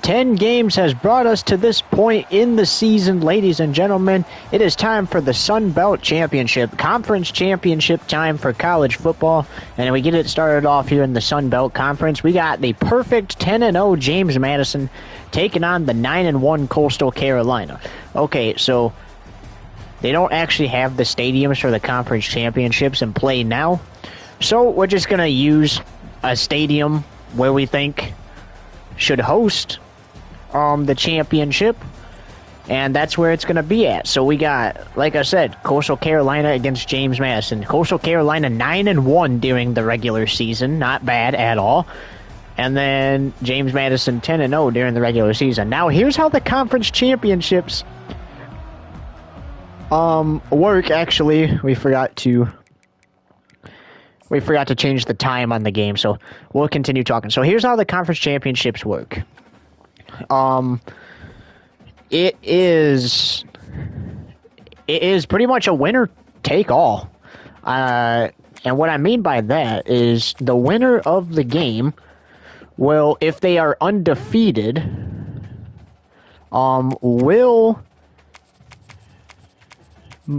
10 games has brought us to this point in the season, ladies and gentlemen. It is time for the Sun Belt Championship, Conference Championship time for college football. And we get it started off here in the Sun Belt Conference. We got the perfect 10-0 James Madison taking on the 9-1 Coastal Carolina. Okay, so they don't actually have the stadiums for the conference championships in play now. So we're just going to use a stadium where we think should host the championship, and that's where it's going to be at. So we got, like I said, Coastal Carolina against James Madison. Coastal Carolina 9-1 during the regular season, not bad at all. And then James Madison 10-0 during the regular season. Now here's how the conference championships work. Actually, we forgot to change the time on the game, so we'll continue talking. So here's how the conference championships work. It is pretty much a winner take all. And what I mean by that is the winner of the game will, if they are undefeated, will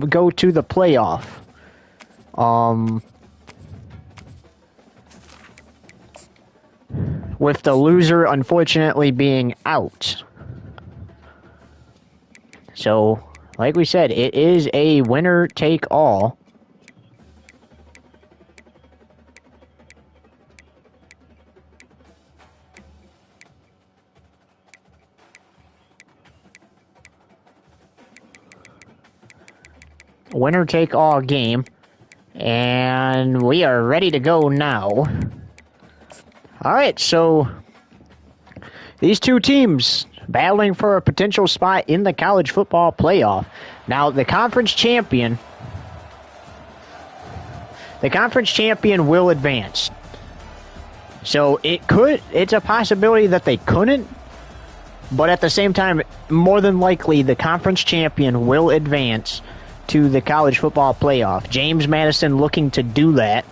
go to the playoff. With the loser, unfortunately, being out. So, like we said, it is a winner-take-all. Winner-take-all game. And we are ready to go now. Alright, so these two teams battling for a potential spot in the college football playoff. Now, the conference champion will advance. So it's a possibility that they couldn't, but at the same time, more than likely, the conference champion will advance to the college football playoff. James Madison looking to do that,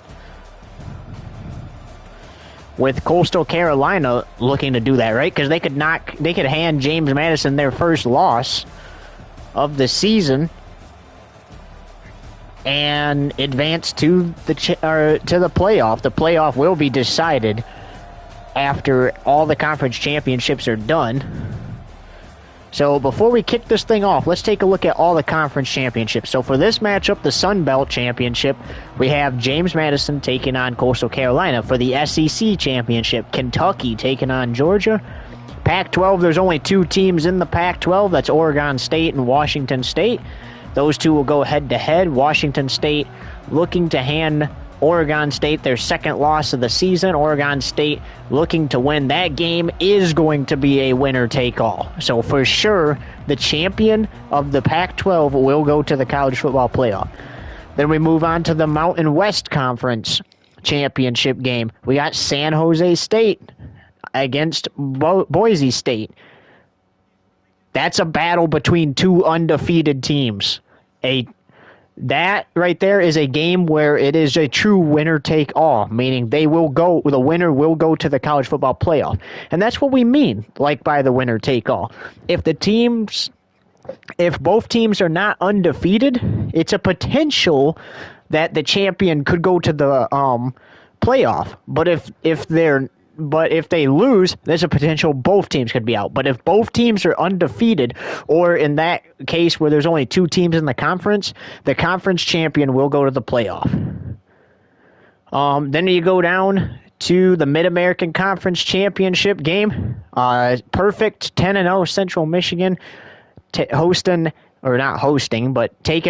with Coastal Carolina looking to do that, right? Because they could hand James Madison their first loss of the season and advance to the playoff. The playoff will be decided after all the conference championships are done. So before we kick this thing off, let's take a look at all the conference championships. So for this matchup, the Sun Belt Championship, we have James Madison taking on Coastal Carolina. For the SEC Championship, Kentucky taking on Georgia. Pac-12, there's only two teams in the Pac-12. That's Oregon State and Washington State. Those two will go head-to-head. Washington State looking to hand Oregon State their second loss of the season. Oregon State looking to win. That game is going to be a winner-take-all. So for sure, the champion of the Pac-12 will go to the college football playoff. Then we move on to the Mountain West Conference championship game. We got San Jose State against Boise State. That's a battle between two undefeated teams. That right there is a game where it is a true winner-take-all, meaning the winner will go to the college football playoff. And that's what we mean, like, by the winner-take-all. If both teams are not undefeated, it's a potential that the champion could go to the playoff. But if they lose, there's a potential both teams could be out. But if both teams are undefeated, or in that case where there's only two teams in the conference champion will go to the playoff. Then you go down to the Mid-American Conference Championship game. Perfect 10-0 Central Michigan taking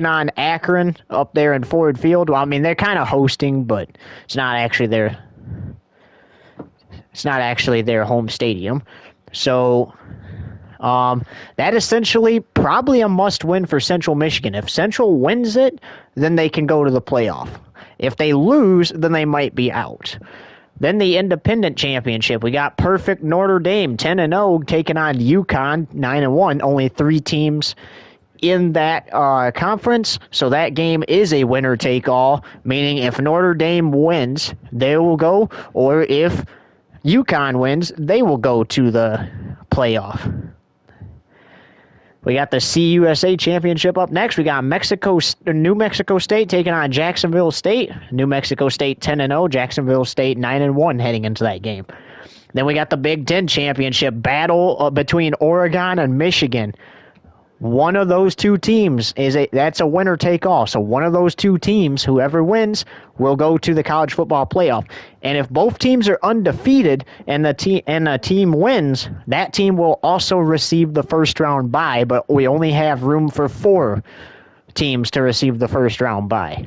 on Akron up there in Ford Field. Well, I mean, they're kind of hosting, but it's not actually their home stadium. So that essentially probably a must-win for Central Michigan. If Central wins it, then they can go to the playoff. If they lose, then they might be out. Then the Independent Championship. We got perfect Notre Dame 10-0 taking on UConn 9-1. Only three teams in that conference, so that game is a winner-take-all, meaning if Notre Dame wins, they will go, or if UConn wins, they will go to the playoff. We got the CUSA championship up next. We got New Mexico State taking on Jacksonville State. New Mexico State 10-0, Jacksonville State 9-1 heading into that game. Then we got the Big Ten championship battle between Oregon and Michigan. One of those two teams that's a winner take all. So one of those two teams, whoever wins, will go to the college football playoff. And if both teams are undefeated and a team wins, that team will also receive the first round bye. But we only have room for 4 teams to receive the first round bye.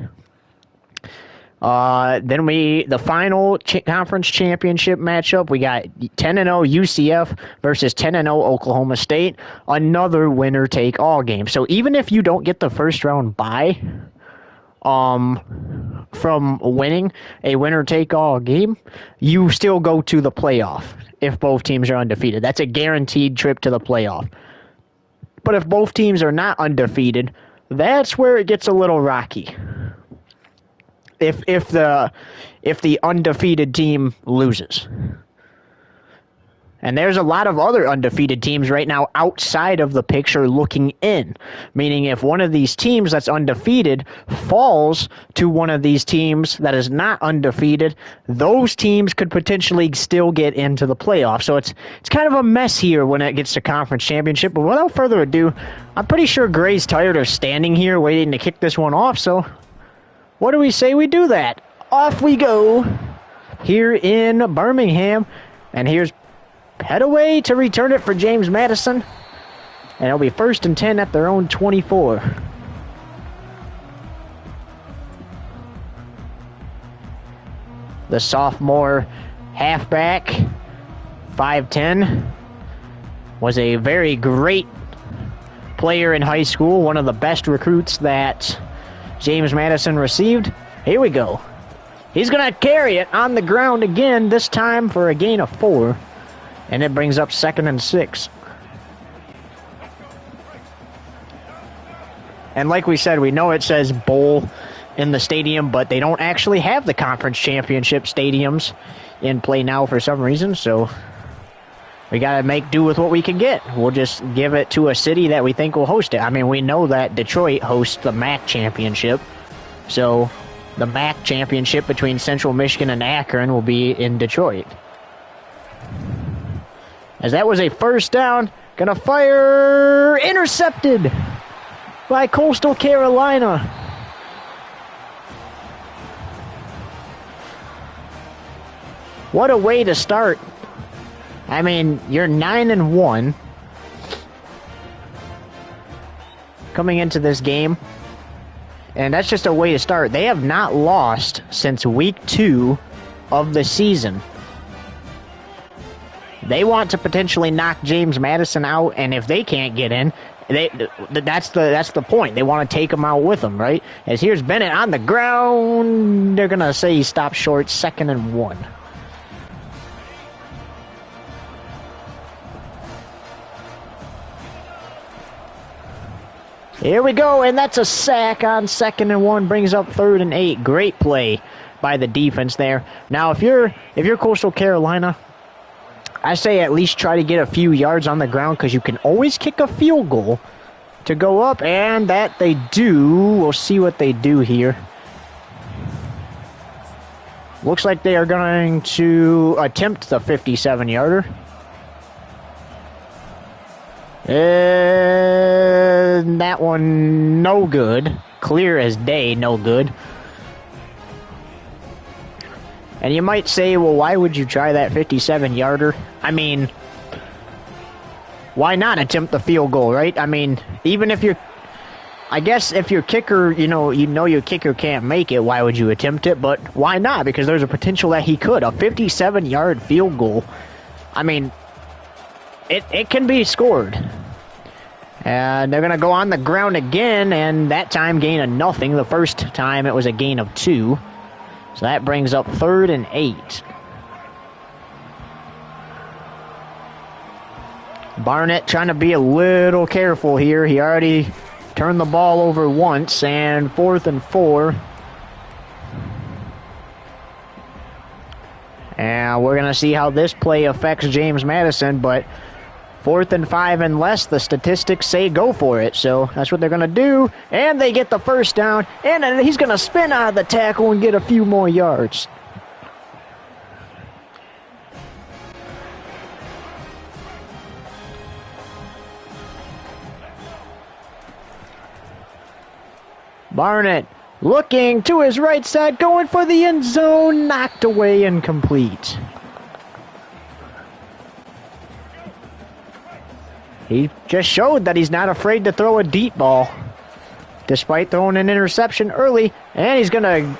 Then the final conference championship matchup, we got 10-0 UCF versus 10-0 Oklahoma State. Another winner-take-all game. So even if you don't get the first-round bye from winning a winner-take-all game, you still go to the playoff if both teams are undefeated. That's a guaranteed trip to the playoff. But if both teams are not undefeated, that's where it gets a little rocky. If the undefeated team loses. And there's a lot of other undefeated teams right now outside of the picture looking in. Meaning if one of these teams that's undefeated falls to one of these teams that is not undefeated, those teams could potentially still get into the playoffs. So it's kind of a mess here when it gets to conference championship. But without further ado, I'm pretty sure Gray's tired of standing here waiting to kick this one off, so what do we say we do that? Off we go here in Birmingham. And here's Petaway to return it for James Madison. And it'll be 1st and 10 at their own 24. The sophomore halfback, 5'10", was a very great player in high school. One of the best recruits that James Madison received. Here we go. He's going to carry it on the ground again, this time for a gain of 4. And it brings up 2nd and 6. And like we said, we know it says bowl in the stadium, but they don't actually have the conference championship stadiums in play now for some reason, so we got to make do with what we can get. We'll just give it to a city that we think will host it. I mean, we know that Detroit hosts the MAC championship. So the MAC championship between Central Michigan and Akron will be in Detroit. As that was a first down. Gonna fire. Intercepted by Coastal Carolina. What a way to start. I mean, you're 9-1 coming into this game, and that's just a way to start. They have not lost since week 2 of the season. They want to potentially knock James Madison out, and if they can't get in, that's the point. They want to take him out with them, right? As here's Bennett on the ground. They're gonna say he stopped short, 2nd and 1. Here we go, and that's a sack on 2nd and 1, brings up 3rd and 8. Great play by the defense there. Now, if you're Coastal Carolina, I say at least try to get a few yards on the ground because you can always kick a field goal to go up, and that they do. We'll see what they do here. Looks like they are going to attempt the 57-yarder. And that one, no good. Clear as day, no good. And you might say, well, why would you try that 57-yarder? I mean, why not attempt the field goal, right? I mean, even if you're... I guess if your kicker, you know your kicker can't make it, why would you attempt it? But why not? Because there's a potential that he could. A 57-yard field goal, I mean, it can be scored. And they're going to go on the ground again, and that time gain of nothing. The first time it was a gain of 2. So that brings up 3rd and 8. Barnett trying to be a little careful here. He already turned the ball over once, and 4th and 4. And we're going to see how this play affects James Madison, but 4th and 5 and less, the statistics say go for it. So that's what they're going to do. And they get the first down. And then he's going to spin out of the tackle and get a few more yards. Barnett looking to his right side, going for the end zone, knocked away, incomplete. He just showed that he's not afraid to throw a deep ball, despite throwing an interception early, and he's going to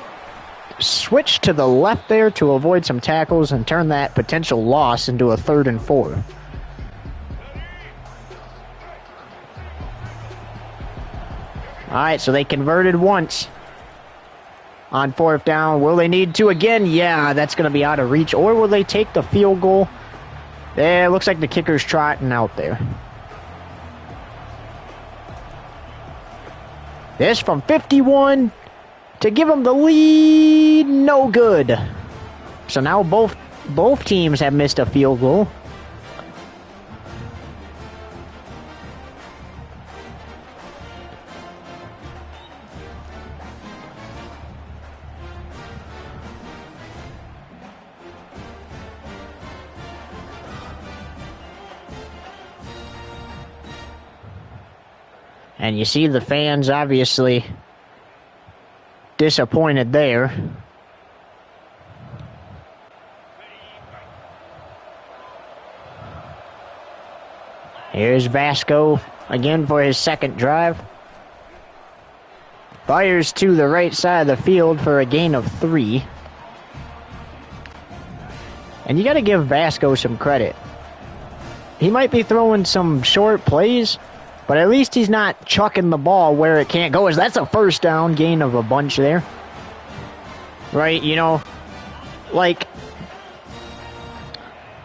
switch to the left there to avoid some tackles and turn that potential loss into a 3rd and 4. All right, so they converted once on 4th down. Will they need to again? Yeah, that's going to be out of reach. Or will they take the field goal? Yeah, it looks like the kicker's trotting out there. This from 51 to give them the lead. No good. So now both teams have missed a field goal. And you see the fans obviously disappointed there. Here's Vasco again for his second drive. Fires to the right side of the field for a gain of 3. And you got to give Vasco some credit. He might be throwing some short plays, but at least he's not chucking the ball where it can't go. That's a first down, gain of a bunch there. Right, you know, like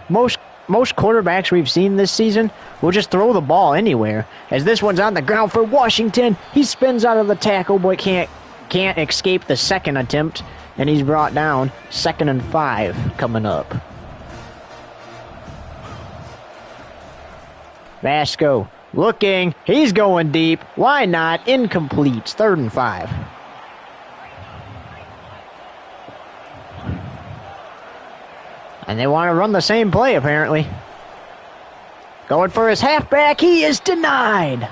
most quarterbacks we've seen this season will just throw the ball anywhere. As this one's on the ground for Washington, he spins out of the tackle, but can't escape the second attempt, and he's brought down. 2nd and 5 coming up. Vasco looking, he's going deep. Why not? Incomplete. 3rd and 5. And they want to run the same play, apparently. Going for his halfback. He is denied.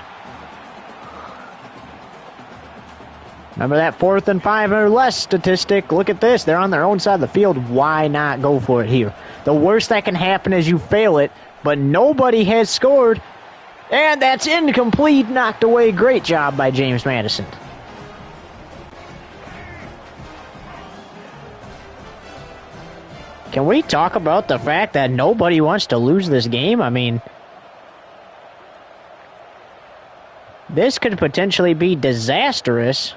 Remember that 4th and 5 or less statistic? Look at this. They're on their own side of the field. Why not go for it here? The worst that can happen is you fail it, but nobody has scored. And that's incomplete. Knocked away. Great job by James Madison. Can we talk about the fact that nobody wants to lose this game? I mean, this could potentially be disastrous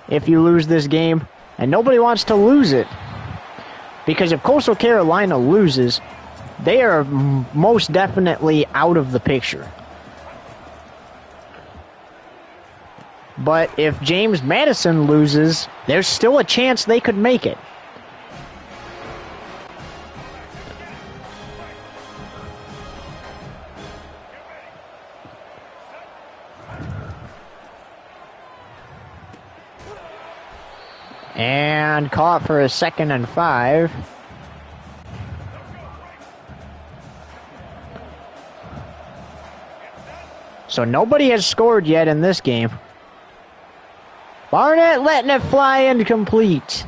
if you lose this game, and nobody wants to lose it. Because if Coastal Carolina loses, they are most definitely out of the picture. But if James Madison loses, there's still a chance they could make it. And caught for a 2nd and 5. So nobody has scored yet in this game. Barnett letting it fly incomplete.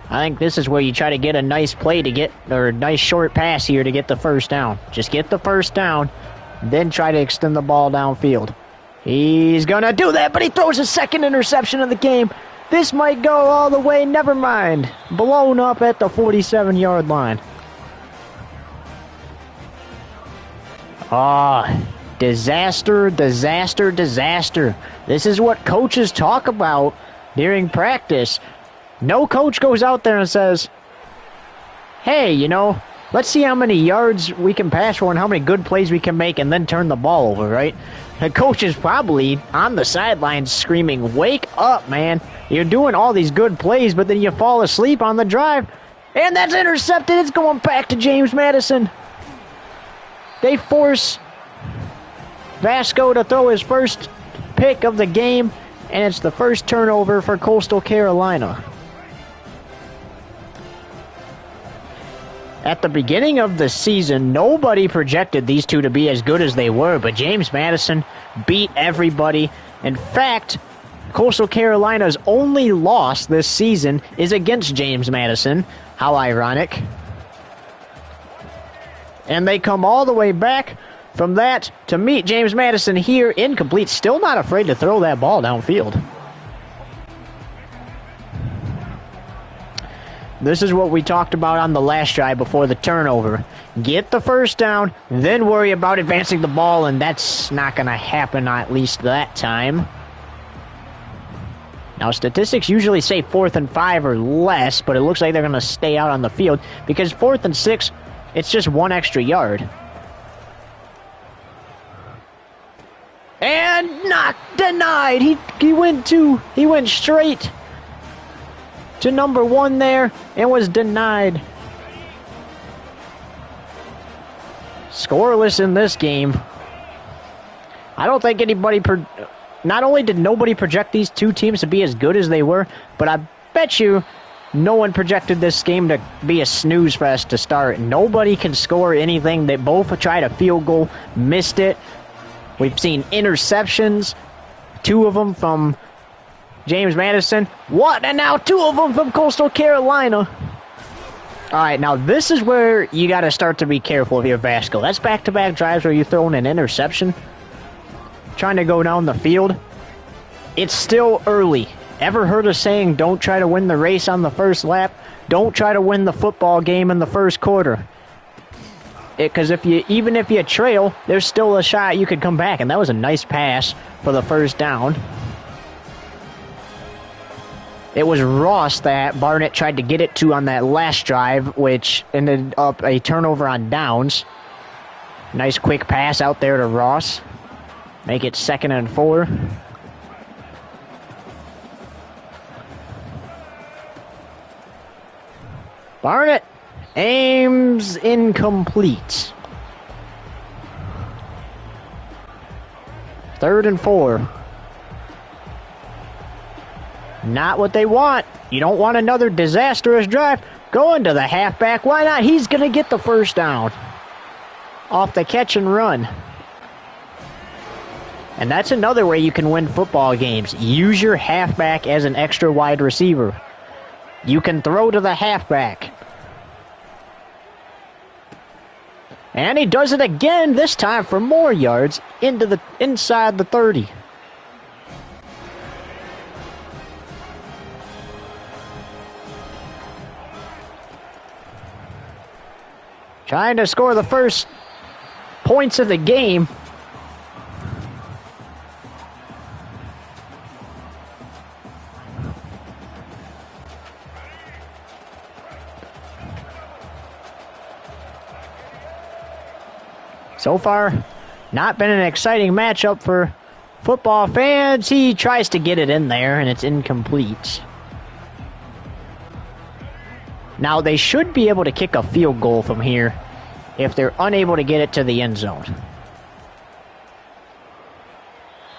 I think this is where you try to get a nice play to get, or a nice short pass here to get the first down. Just get the first down, then try to extend the ball downfield. He's going to do that, but he throws his second interception of the game. This might go all the way, never mind. Blown up at the 47-yard line. Disaster, disaster, disaster. This is what coaches talk about during practice. No coach goes out there and says, hey, you know, let's see how many yards we can pass for and how many good plays we can make and then turn the ball over, right? The coach is probably on the sidelines screaming, wake up, man. You're doing all these good plays, but then you fall asleep on the drive. And that's intercepted. It's going back to James Madison. They force Vasco to throw his first pick of the game, and it's the first turnover for Coastal Carolina. At the beginning of the season, nobody projected these two to be as good as they were, but James Madison beat everybody. In fact, Coastal Carolina's only loss this season is against James Madison. How ironic. And they come all the way back from that to meet James Madison here, incomplete. Still not afraid to throw that ball downfield. This is what we talked about on the last drive before the turnover. Get the first down, then worry about advancing the ball, and that's not going to happen, at least that time. Now, statistics usually say 4th and 5 or less, but it looks like they're going to stay out on the field because 4th and 6, it's just 1 extra yard. And not denied. He went straight to number 1 there and was denied. Scoreless in this game. I don't think anybody... Not only did nobody project these two teams to be as good as they were, but I bet you no one projected this game to be a snooze fest to start. Nobody can score anything. They both tried a field goal, missed it. We've seen interceptions, 2 of them from James Madison. What? And now 2 of them from Coastal Carolina. All right, now this is where you got to start to be careful if you're Vasco. That's back-to-back drives where you're throwing an interception, trying to go down the field. It's still early. Ever heard of saying don't try to win the race on the first lap? Don't try to win the football game in the first quarter. Because even if you trail, there's still a shot you could come back. And that was a nice pass for the first down. It was Ross that Barnett tried to get it to on that last drive, which ended up a turnover on downs. Nice quick pass out there to Ross. Make it 2nd and 4. Barnett aims incomplete. 3rd and 4. Not what they want. You don't want another disastrous drive. Go into the halfback. Why not? He's going to get the first down off the catch and run. And that's another way you can win football games. Use your halfback as an extra wide receiver. You can throw to the halfback. And he does it again, this time for more yards inside the 30. Trying to score the first points of the game. So far, not been an exciting matchup for football fans. He tries to get it in there, and it's incomplete. Now, they should be able to kick a field goal from here if they're unable to get it to the end zone.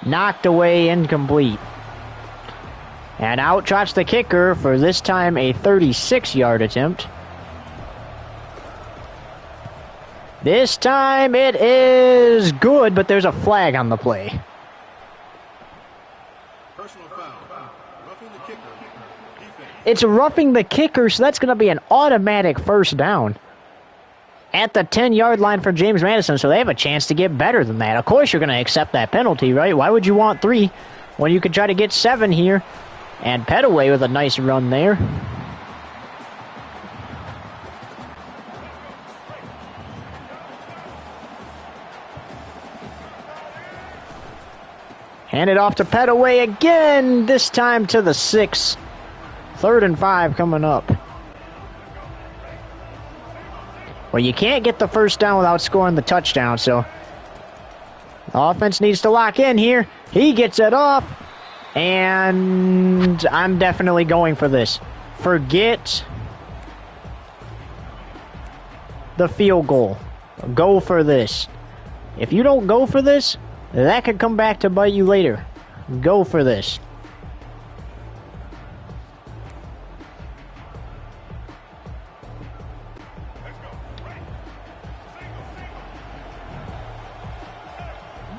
Knocked away, incomplete. And out trots the kicker for this time a 36-yard attempt. This time it is good, but there's a flag on the play. Personal foul. Roughing the kicker. It's roughing the kicker, so that's going to be an automatic first down at the 10-yard line for James Madison, so they have a chance to get better than that. Of course you're going to accept that penalty, right? Why would you want 3 when you could try to get 7 here? And Petaway with a nice run there. Hand it off to Petaway again, this time to the 6. 3rd and 5 coming up. Well, you can't get the first down without scoring the touchdown, so the offense needs to lock in here. He gets it off, and I'm definitely going for this. Forget the field goal. Go for this. If you don't go for this, that could come back to bite you later. Go for this.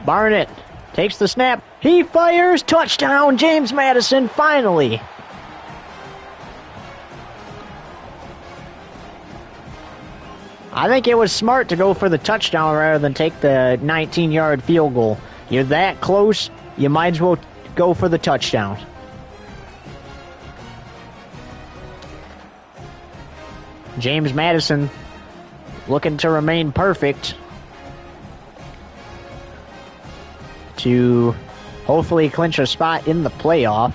Barnett takes the snap. He fires. Touchdown, James Madison, finally. I think it was smart to go for the touchdown rather than take the 19-yard field goal. You're that close, you might as well go for the touchdown. James Madison looking to remain perfect to hopefully clinch a spot in the playoff.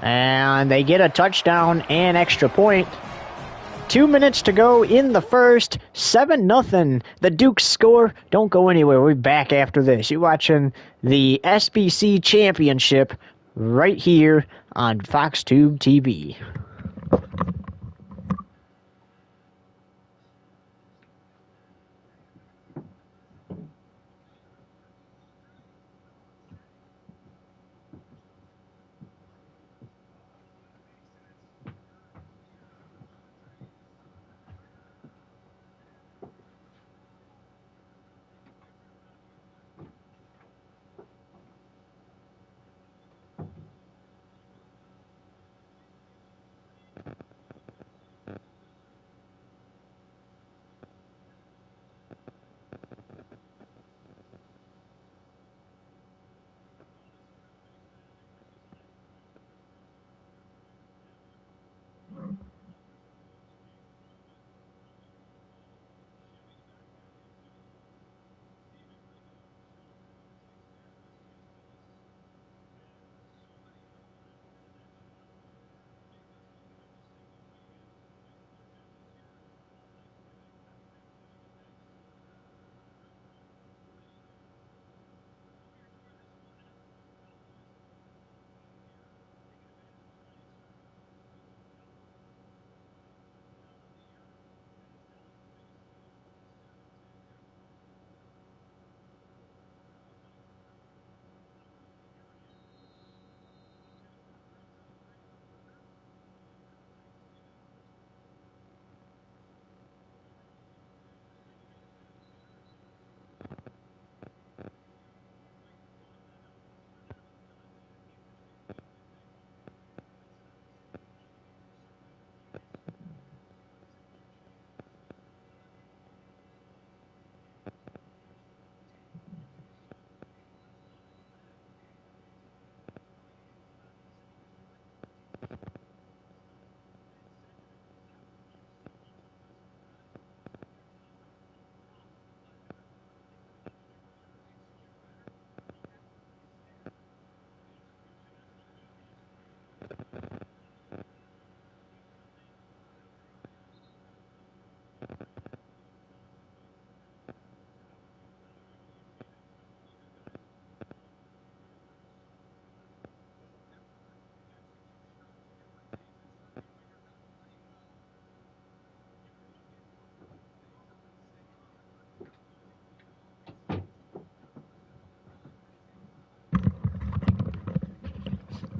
And they get a touchdown and extra point. 2 minutes to go in the first. 7-0. The Dukes score. Don't go anywhere. We'll be back after this. You're watching the SBC Championship right here on FoxTube TV.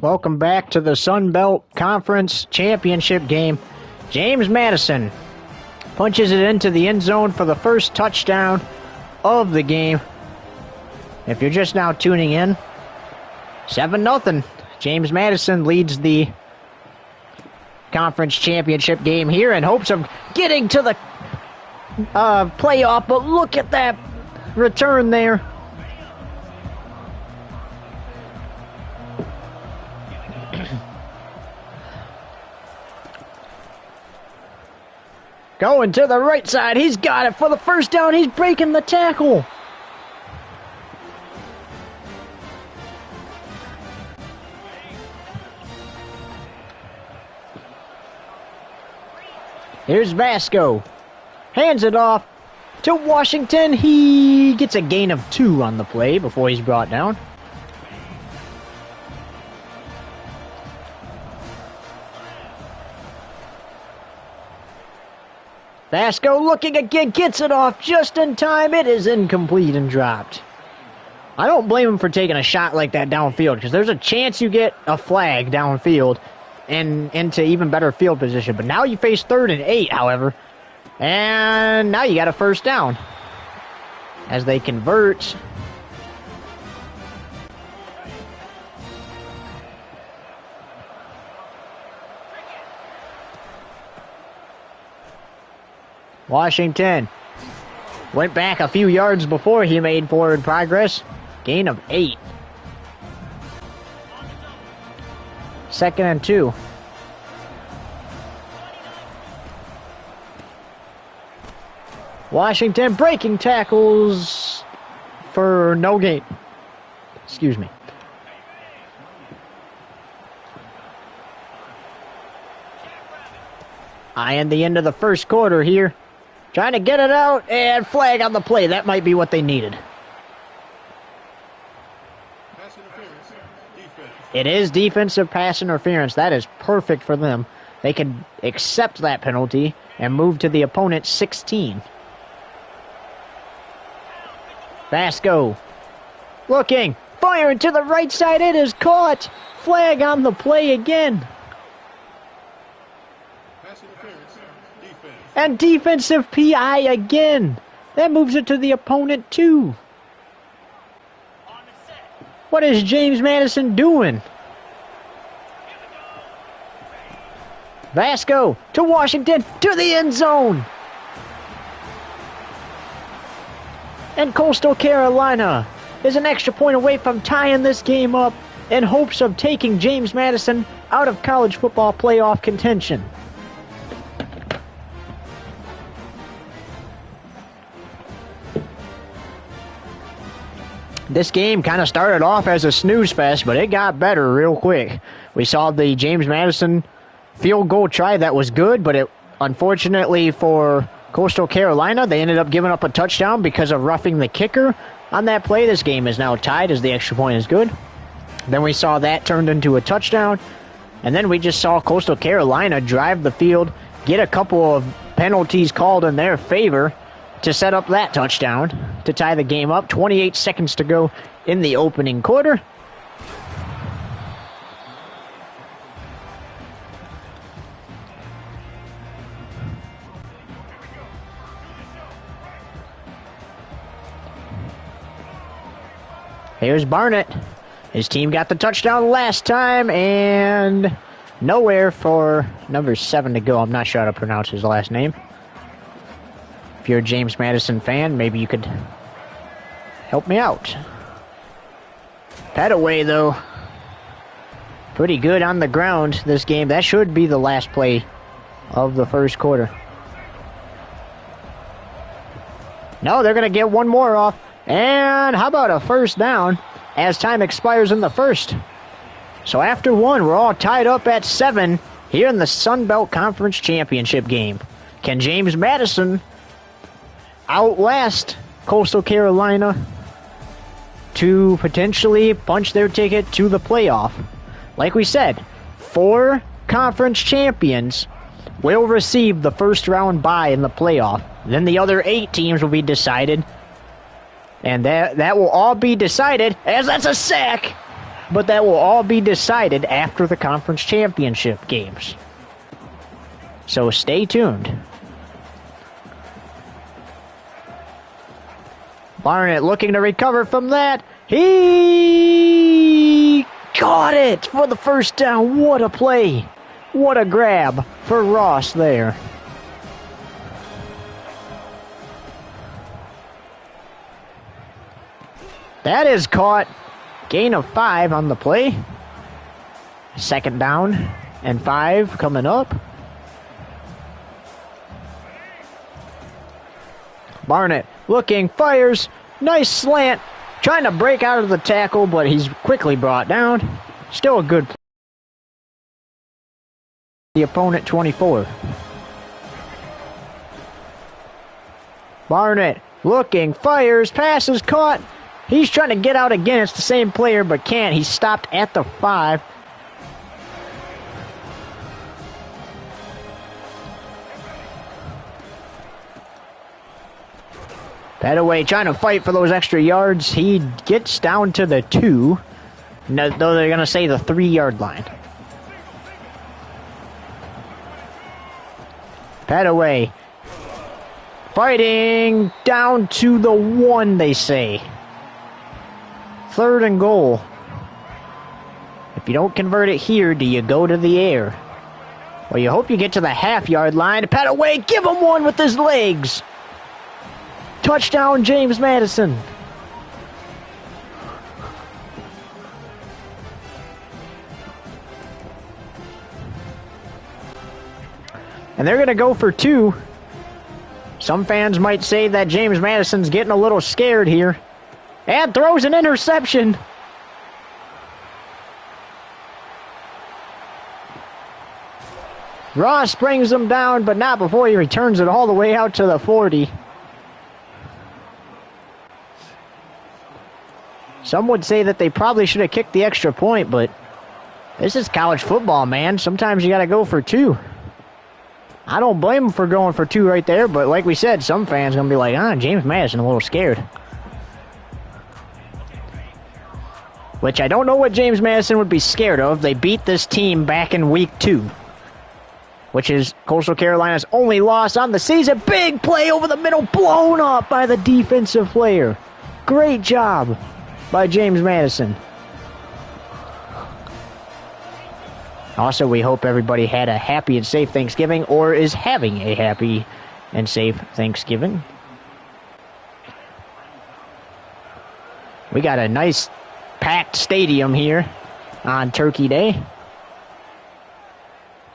Welcome back to the Sun Belt Conference Championship game. James Madison punches it into the end zone for the first touchdown of the game. If you're just now tuning in, 7-0. James Madison leads the conference championship game here in hopes of getting to the playoff, but look at that return there. Going to the right side. He's got it for the first down. He's breaking the tackle. Here's Vasco. Hands it off to Washington. He gets a gain of 2 on the play before he's brought down. Vasco looking again, gets it off just in time. It is incomplete and dropped. I don't blame him for taking a shot like that downfield because there's a chance you get a flag downfield and into even better field position. But now you face 3rd and 8, however. And now you got a first down as they convert. Washington went back a few yards before he made forward progress. Gain of 8. 2nd and 2. Washington breaking tackles for no gain. Excuse me. And the end of the first quarter here. Trying to get it out and flag on the play. That might be what they needed. It is defensive pass interference. That is perfect for them. They can accept that penalty and move to the opponent's 16. Vasco looking, firing to the right side. It is caught. Flag on the play again. And defensive PI again. That moves it to the opponent too. What is James Madison doing? Vasco to Washington to the end zone. And Coastal Carolina is an extra point away from tying this game up in hopes of taking James Madison out of college football playoff contention. This game kind of started off as a snooze fest, but it got better real quick. We saw the James Madison field goal try that was good, but it unfortunately for Coastal Carolina, they ended up giving up a touchdown because of roughing the kicker on that play. This game is now tied as the extra point is good. Then we saw that turned into a touchdown, and then we just saw Coastal Carolina drive the field, get a couple of penalties called in their favor to set up that touchdown to tie the game up. 28 seconds to go in the opening quarter. Here's Barnett. His team got the touchdown last time, and nowhere for number 7 to go. I'm not sure how to pronounce his last name. If you're a James Madison fan, maybe you could help me out. Petaway, though, pretty good on the ground this game. That should be the last play of the first quarter. No, they're going to get one more off. And how about a first down as time expires in the first? So after one, we're all tied up at 7 here in the Sun Belt Conference Championship game. Can James Madison outlast Coastal Carolina to potentially punch their ticket to the playoff? Like we said, 4 conference champions will receive the first round bye in the playoff. Then the other 8 teams will be decided. And that will all be decided, as that's a sack, but that will all be decided after the conference championship games. So stay tuned. Barnett looking to recover from that. He got it for the first down. What a play. What a grab for Ross there. That is caught. Gain of 5 on the play. Second down and 5 coming up. Barnett looking, fires, nice slant, trying to break out of the tackle, but he's quickly brought down. Still a good play. The opponent 24. Barnett looking, fires, passes caught. He's trying to get out again. It's the same player, but can't. He's stopped at the 5. Petaway trying to fight for those extra yards. He gets down to the 2. No, though they're going to say the 3-yard line. Petaway fighting down to the 1, they say. 3rd and goal. If you don't convert it here, do you go to the air? Well, you hope you get to the half-yard line. Petaway, give him one with his legs. Touchdown, James Madison. And they're going to go for 2. Some fans might say that James Madison's getting a little scared here. And throws an interception. Ross brings him down, but not before he returns it all the way out to the 40. Some would say that they probably should have kicked the extra point, but this is college football, man. Sometimes you got to go for 2. I don't blame him for going for 2 right there, but like we said, some fans are going to be like, James Madison a little scared. Which I don't know what James Madison would be scared of. They beat this team back in week 2, which is Coastal Carolina's only loss on the season. Big play over the middle, blown up by the defensive player. Great job by James Madison. Also, we hope everybody had a happy and safe Thanksgiving, or is having a happy and safe Thanksgiving. We got a nice packed stadium here on Turkey Day.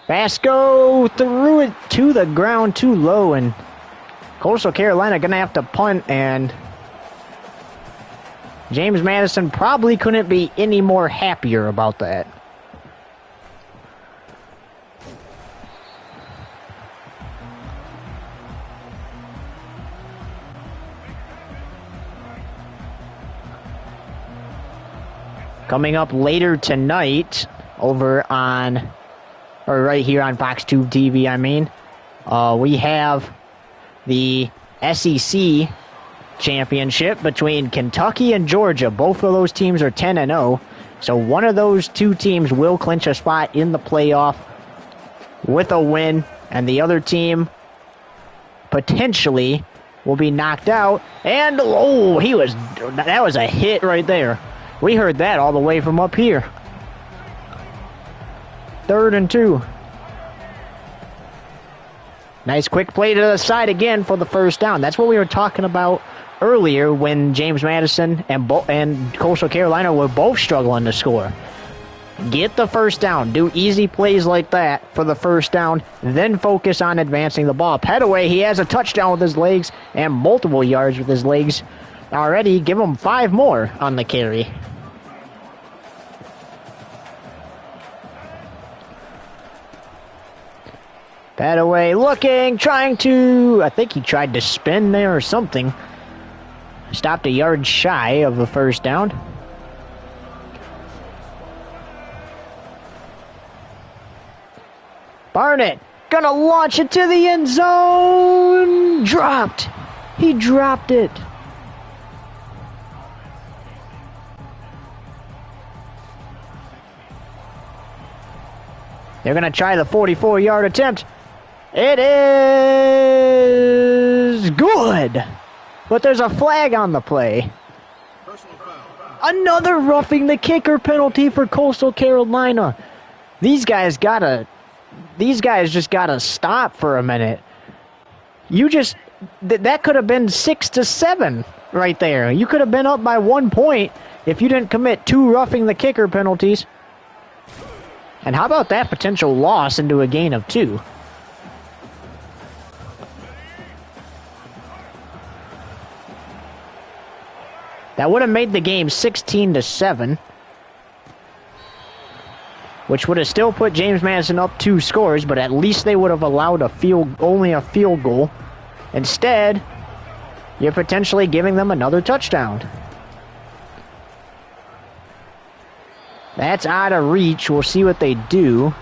Vasco threw it to the ground too low, and Coastal Carolina going to have to punt, and James Madison probably couldn't be any more happier about that. Coming up later tonight, over on, or right here on Fox Tube TV, I mean, we have the SEC championship between Kentucky and Georgia. Both of those teams are 10-0, so one of those 2 teams will clinch a spot in the playoff with a win, and the other team potentially will be knocked out. And that was a hit right there. We heard that all the way from up here. 3rd and 2. Nice quick play to the side again for the first down. That's what we were talking about earlier when James Madison and Coastal Carolina were both struggling to score. Get the first down. Do easy plays like that for the first down, then focus on advancing the ball. Petaway, he has a touchdown with his legs and multiple yards with his legs already. Give him 5 more on the carry. Petaway looking, trying to, I think he tried to spin there or something. Stopped a yard shy of the first down. Barnett gonna launch it to the end zone. Dropped. He dropped it. They're gonna try the 44-yard attempt. It is good. But there's a flag on the play. Another roughing the kicker penalty for Coastal Carolina. These guys just gotta stop for a minute. That could have been 6-7 right there. You could have been up by 1 point if you didn't commit 2 roughing the kicker penalties. And how about that potential loss into a gain of 2? That would have made the game 16-7, which would have still put James Madison up 2 scores, but at least they would have allowed only a field goal. Instead, you're potentially giving them another touchdown. That's out of reach. We'll see what they do.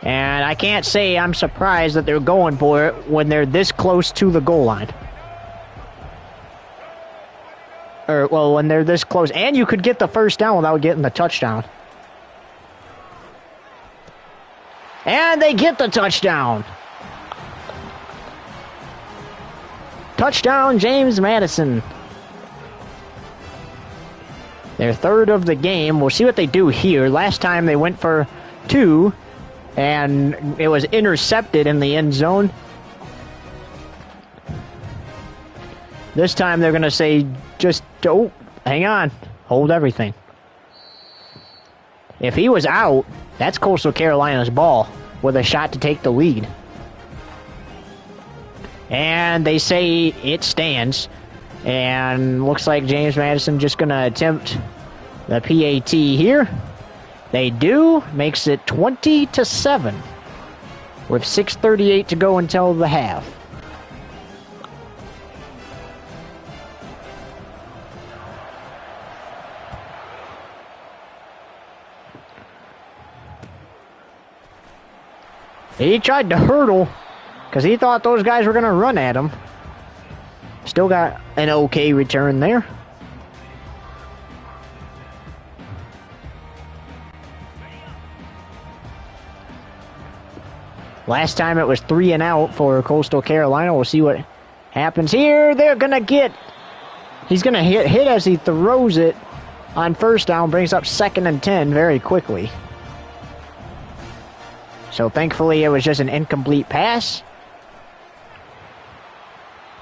And I can't say I'm surprised that they're going for it when they're this close to the goal line. Or, well, when they're this close. And you could get the first down without getting the touchdown. And they get the touchdown. Touchdown, James Madison. Their third of the game. We'll see what they do here. Last time they went for 2, and it was intercepted in the end zone. This time they're going to say, just, oh, hang on, hold everything. If he was out, that's Coastal Carolina's ball with a shot to take the lead. And they say it stands. And looks like James Madison just going to attempt the PAT here. They do. Makes it 20-7 with 6:38 to go until the half. He tried to hurdle because he thought those guys were going to run at him. Still got an okay return there. Last time it was 3 and out for Coastal Carolina. We'll see what happens here. They're going to get... He's going to hit as he throws it on first down. Brings up 2nd and 10 very quickly. So thankfully it was just an incomplete pass.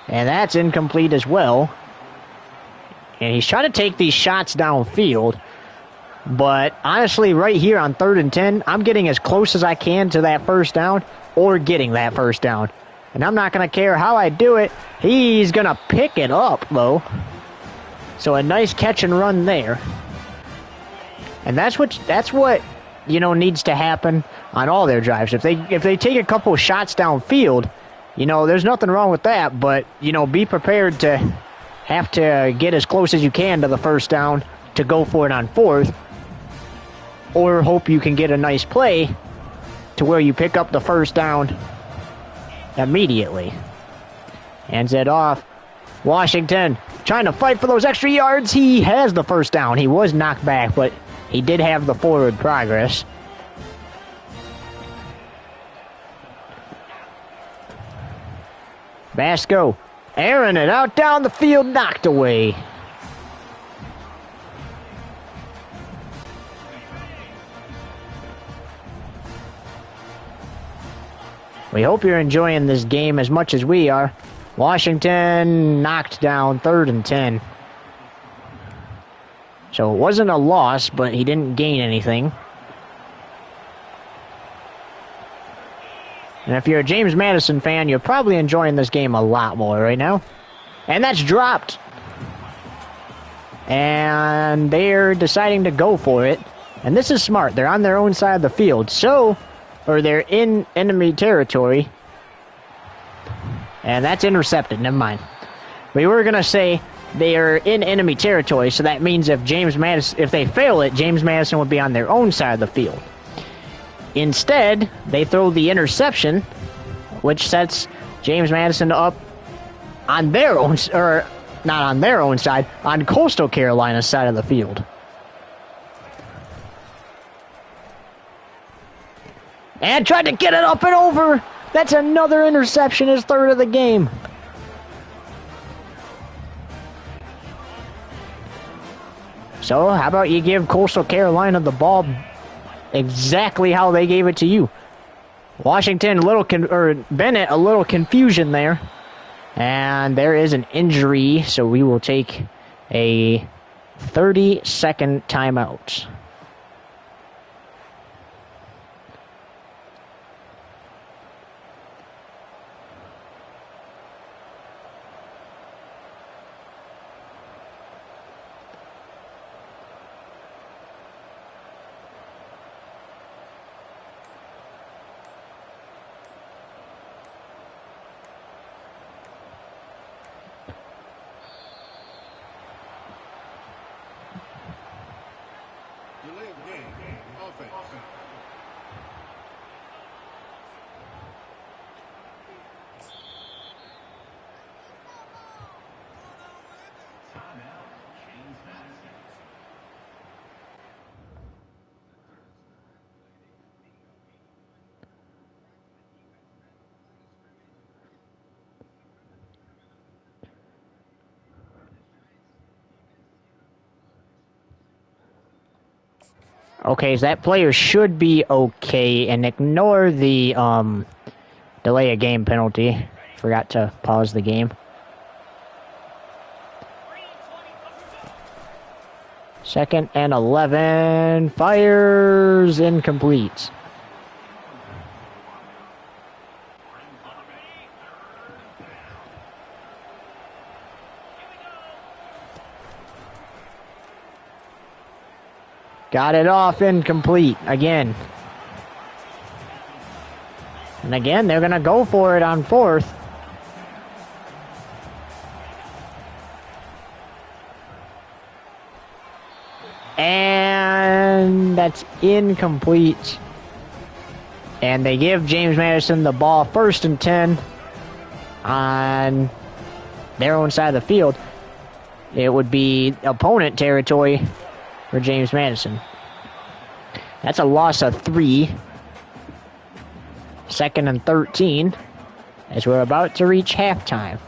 And that's incomplete as well. And he's trying to take these shots downfield. But honestly, right here on 3rd and 10, I'm getting as close as I can to that first down or getting that first down. And I'm not going to care how I do it. He's going to pick it up, though. So a nice catch and run there. And that's what you know needs to happen on all their drives. If they take a couple of shots downfield, you know, there's nothing wrong with that, but you know, be prepared to have to get as close as you can to the first down to go for it on 4th, or hope you can get a nice play to where you pick up the first down immediately. Hands it off. Washington trying to fight for those extra yards. He has the first down. He was knocked back, but he did have the forward progress. Basco airing it out down the field, knocked away. We hope you're enjoying this game as much as we are. Washington knocked down 3rd and 10. So it wasn't a loss, but he didn't gain anything. And if you're a James Madison fan, you're probably enjoying this game a lot more right now. And that's dropped. And they're deciding to go for it. And this is smart. They're on their own side of the field. Or they're in enemy territory. And that's intercepted. Never mind. We were going to say they are in enemy territory, so that means if they fail it, James Madison would be on their own side of the field. Instead, they throw the interception, which sets James Madison up on their own, or not on their own side, on Coastal Carolina's side of the field. And tried to get it up and over. That's another interception, his 3rd of the game. So, how about you give Coastal Carolina the ball exactly how they gave it to you? Washington, Bennett, a little confusion there. And there is an injury, so we will take a 30-second timeout. Okay, so that player should be okay, and ignore the delay a game penalty. Forgot to pause the game. Second and 11. Fires, incomplete. Got it off, incomplete again. And again, they're going to go for it on fourth. And that's incomplete. And they give James Madison the ball, 1st and 10 on their own side of the field. It would be opponent territory for James Madison. That's a loss of 3. 2nd and 13 as we're about to reach halftime.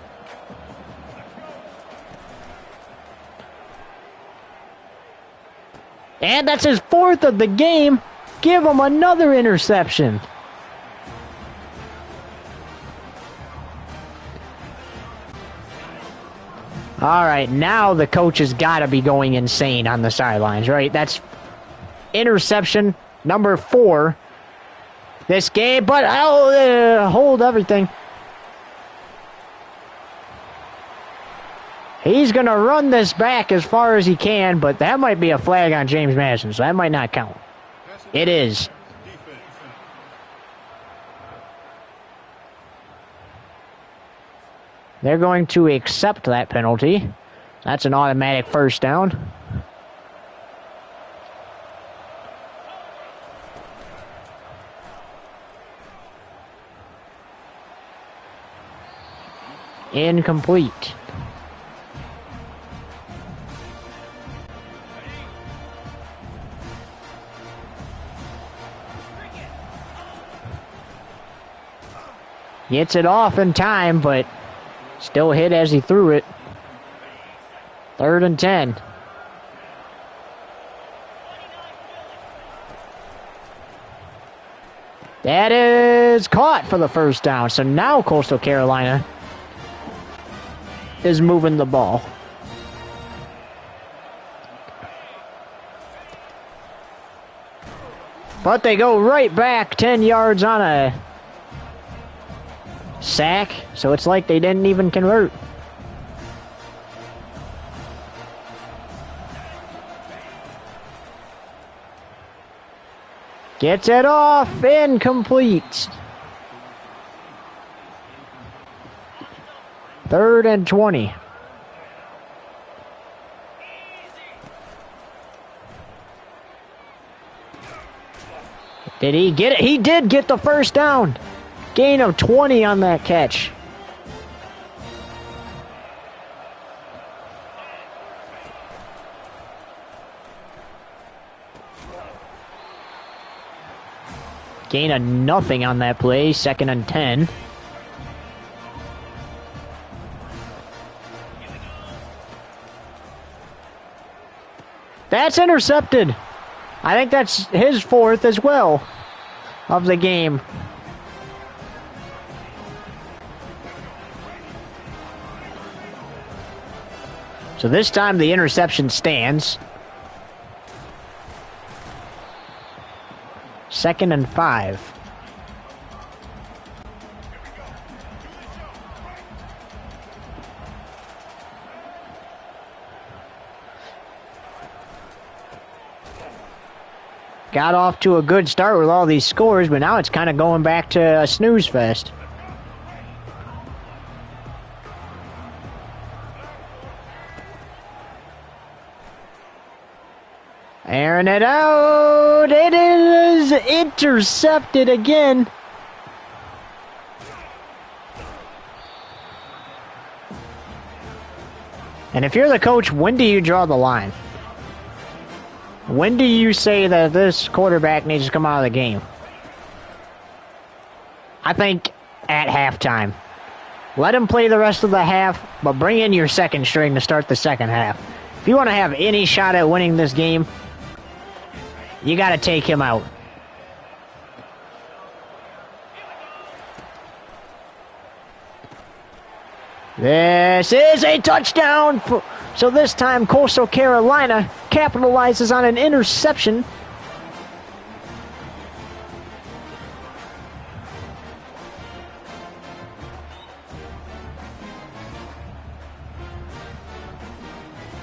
And that's his 4th of the game. Give him another interception. All right, now the coach has got to be going insane on the sidelines, right? That's interception number 4 this game, but hold everything. He's going to run this back as far as he can, but that might be a flag on James Madison, so that might not count. It is. They're going to accept that penalty. That's an automatic 1st down. Incomplete. Gets it off in time, but still hit as he threw it. 3rd and 10. That is caught for the 1st down. So now Coastal Carolina is moving the ball. But they go right back 10 yards on a sack, so it's like they didn't even convert. Gets it off, incomplete. 3rd and 20. Did he get it? He did get the 1st down. Gain of 20 on that catch. Gain of nothing on that play. 2nd and 10. That's intercepted. I think that's his 4th as well of the game. So this time the interception stands. 2nd and 5. Got off to a good start with all these scores, but now it's kind of going back to a snooze fest. Airing it out. It is intercepted again. And if you're the coach, when do you draw the line? When do you say that this quarterback needs to come out of the game? I think at halftime. Let him play the rest of the half, but bring in your 2nd string to start the 2nd half. If you want to have any shot at winning this game, You got to take him out. This is a touchdown. So this time, Coastal Carolina capitalizes on an interception.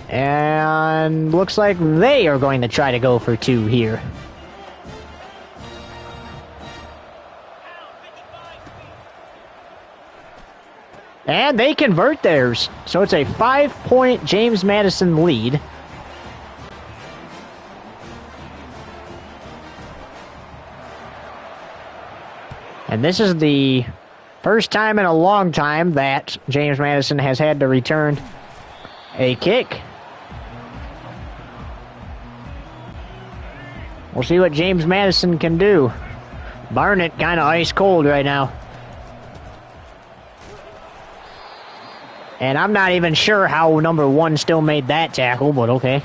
And looks like they are going to try to go for 2 here. And they convert theirs. So it's a 5-point James Madison lead. And this is the first time in a long time that James Madison has had to return a kick. We'll see what James Madison can do. Barnett kind of ice cold right now. And I'm not even sure how number 1 still made that tackle, but okay.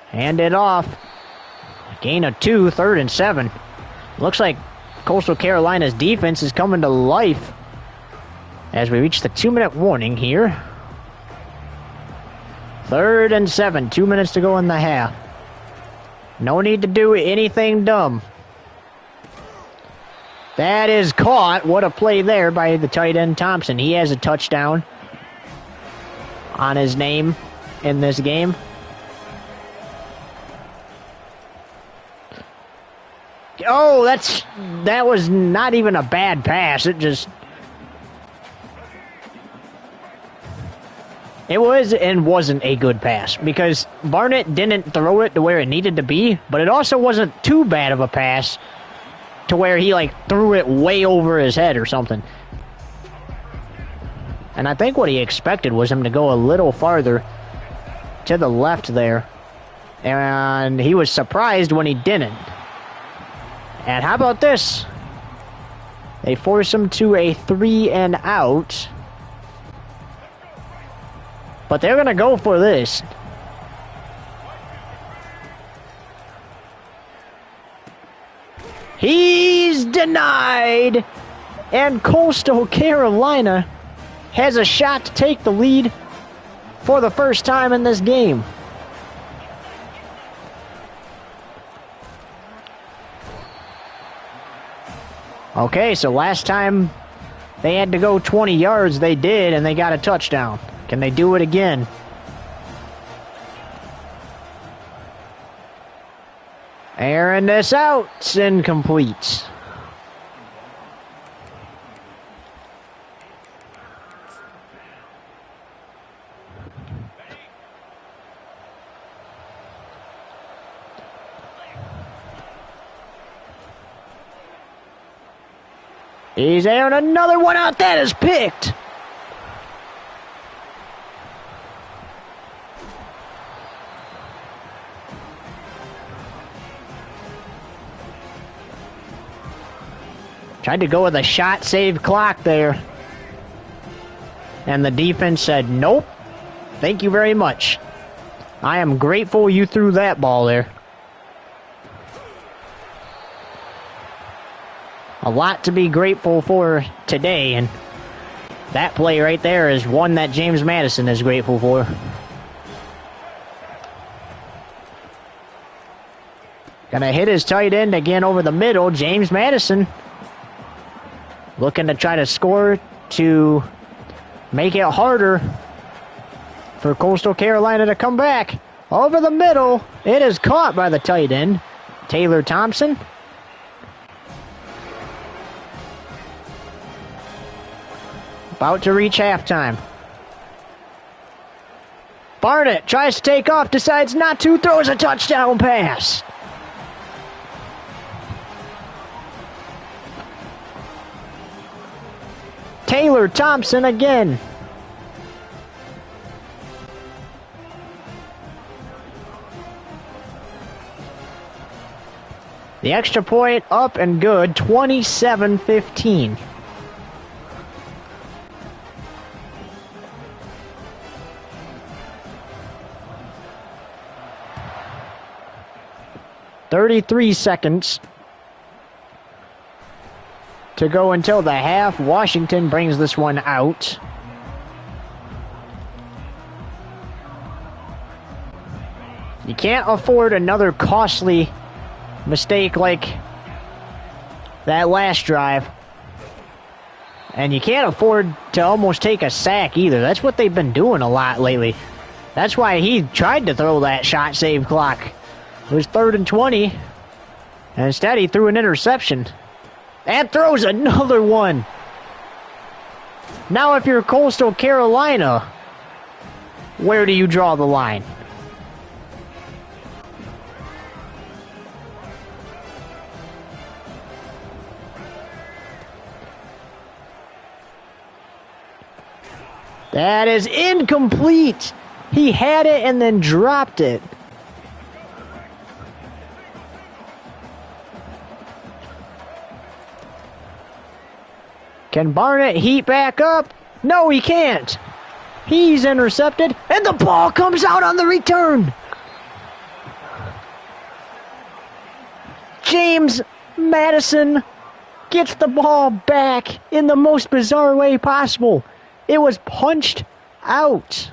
Hand it off. Gain of 2, 3rd and 7. Looks like Coastal Carolina's defense is coming to life as we reach the 2-minute warning here. 3rd and 7, 2 minutes to go in the half. No need to do anything dumb. That is caught. What a play there by the tight end Thompson. He has a touchdown on his name in this game. Oh, that was not even a bad pass. It was and wasn't a good pass because Barnett didn't throw it to where it needed to be, but it also wasn't too bad of a pass to where he threw it way over his head or something. And I think what he expected was him to go a little farther to the left there. And he was surprised when he didn't. And how about this? They force him to a 3 and out. But they're going to go for this. He's denied. And Coastal Carolina has a shot to take the lead for the first time in this game. Okay, so last time they had to go 20 yards, they did, and they got a touchdown. Can they do it again? Airing this out, it's incomplete. He's airing another one out. That is picked. Tried to go with a shot save clock there. And the defense said, nope. Thank you very much. I am grateful you threw that ball there. A lot to be grateful for today, and that play right there is one that James Madison is grateful for. Gonna hit his tight end again over the middle. James Madison looking to try to score to make it harder for Coastal Carolina to come back. Over the middle, it is caught by the tight end, Taylor Thompson. About to reach halftime. Barnett tries to take off, decides not to, throws a touchdown pass. Taylor Thompson again. The extra point up and good, 27-15. 33 seconds to go until the half. Washington brings this one out. You can't afford another costly mistake like that last drive. And you can't afford to almost take a sack either. That's what they've been doing a lot lately. That's why he tried to throw that shot save clock. It was 3rd and 20. And instead he threw an interception. And throws another one. Now if you're Coastal Carolina, where do you draw the line? That is incomplete. He had it and then dropped it. Can Barnett heat back up? No, he can't. He's intercepted, and the ball comes out on the return. James Madison gets the ball back in the most bizarre way possible. It was punched out.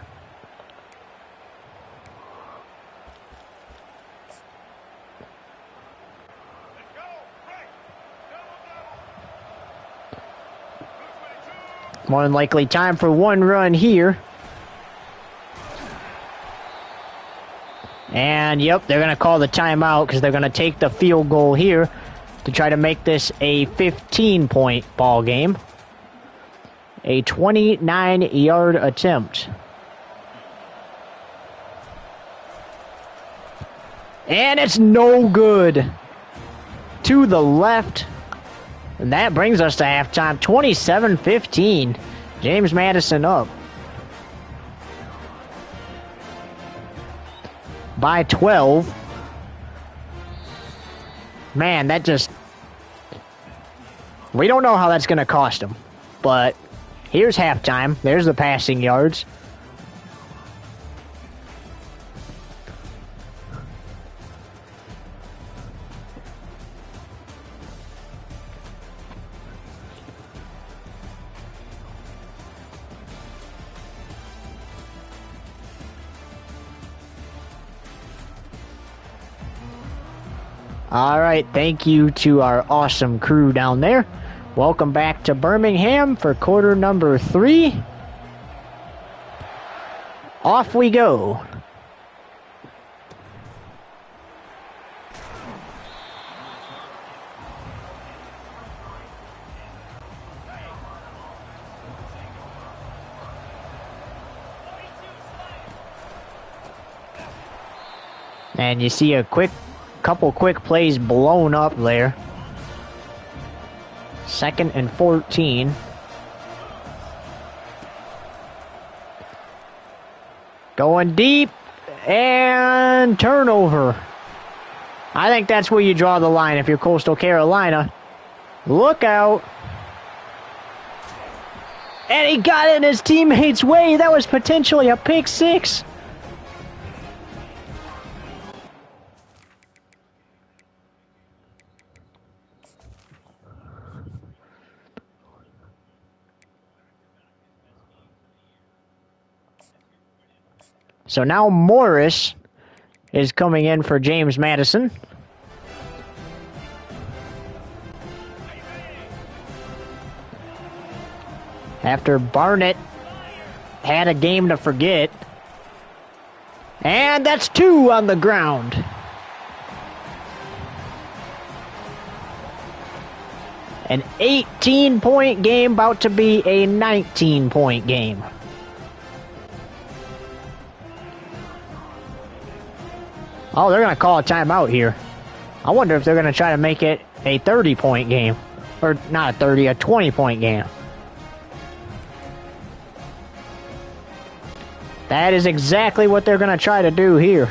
More than likely time for one run here. And yep, they're going to call the timeout because they're going to take the field goal here to try to make this a 15-point ball game. A 29-yard attempt. And it's no good. To the left. And that brings us to halftime. 27-15. James Madison up. By 12. Man, that just... We don't know how that's going to cost them. But here's halftime. There's the passing yards. All right, thank you to our awesome crew down there. Welcome back to Birmingham for quarter number 3. Off we go. And you see a couple quick plays blown up there. 2nd and 14. Going deep and turnover. I think that's where you draw the line if you're Coastal Carolina. Look out. And he got in his teammate's way. That was potentially a pick 6. So now Morris is coming in for James Madison. After Barnett had a game to forget. And that's 2 on the ground. An 18-point game about to be a 19-point game. Oh, they're going to call a timeout here. I wonder if they're going to try to make it a 30-point game. Or not a 30, a 20-point game. That is exactly what they're going to try to do here.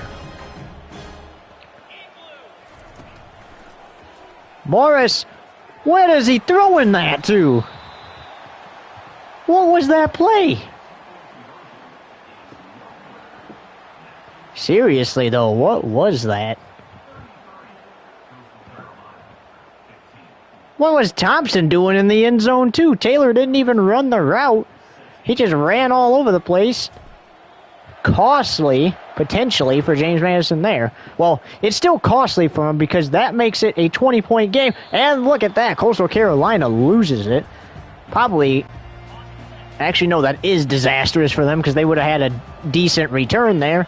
Morris, what is he throwing that to? What was that play? Seriously, though, what was that? What was Thompson doing in the end zone, too? Taylor didn't even run the route. He just ran all over the place. Costly, potentially, for James Madison there. Well, it's still costly for him because that makes it a 20-point game. And look at that. Coastal Carolina loses it. Probably... Actually, no, that is disastrous for them because they would have had a decent return there.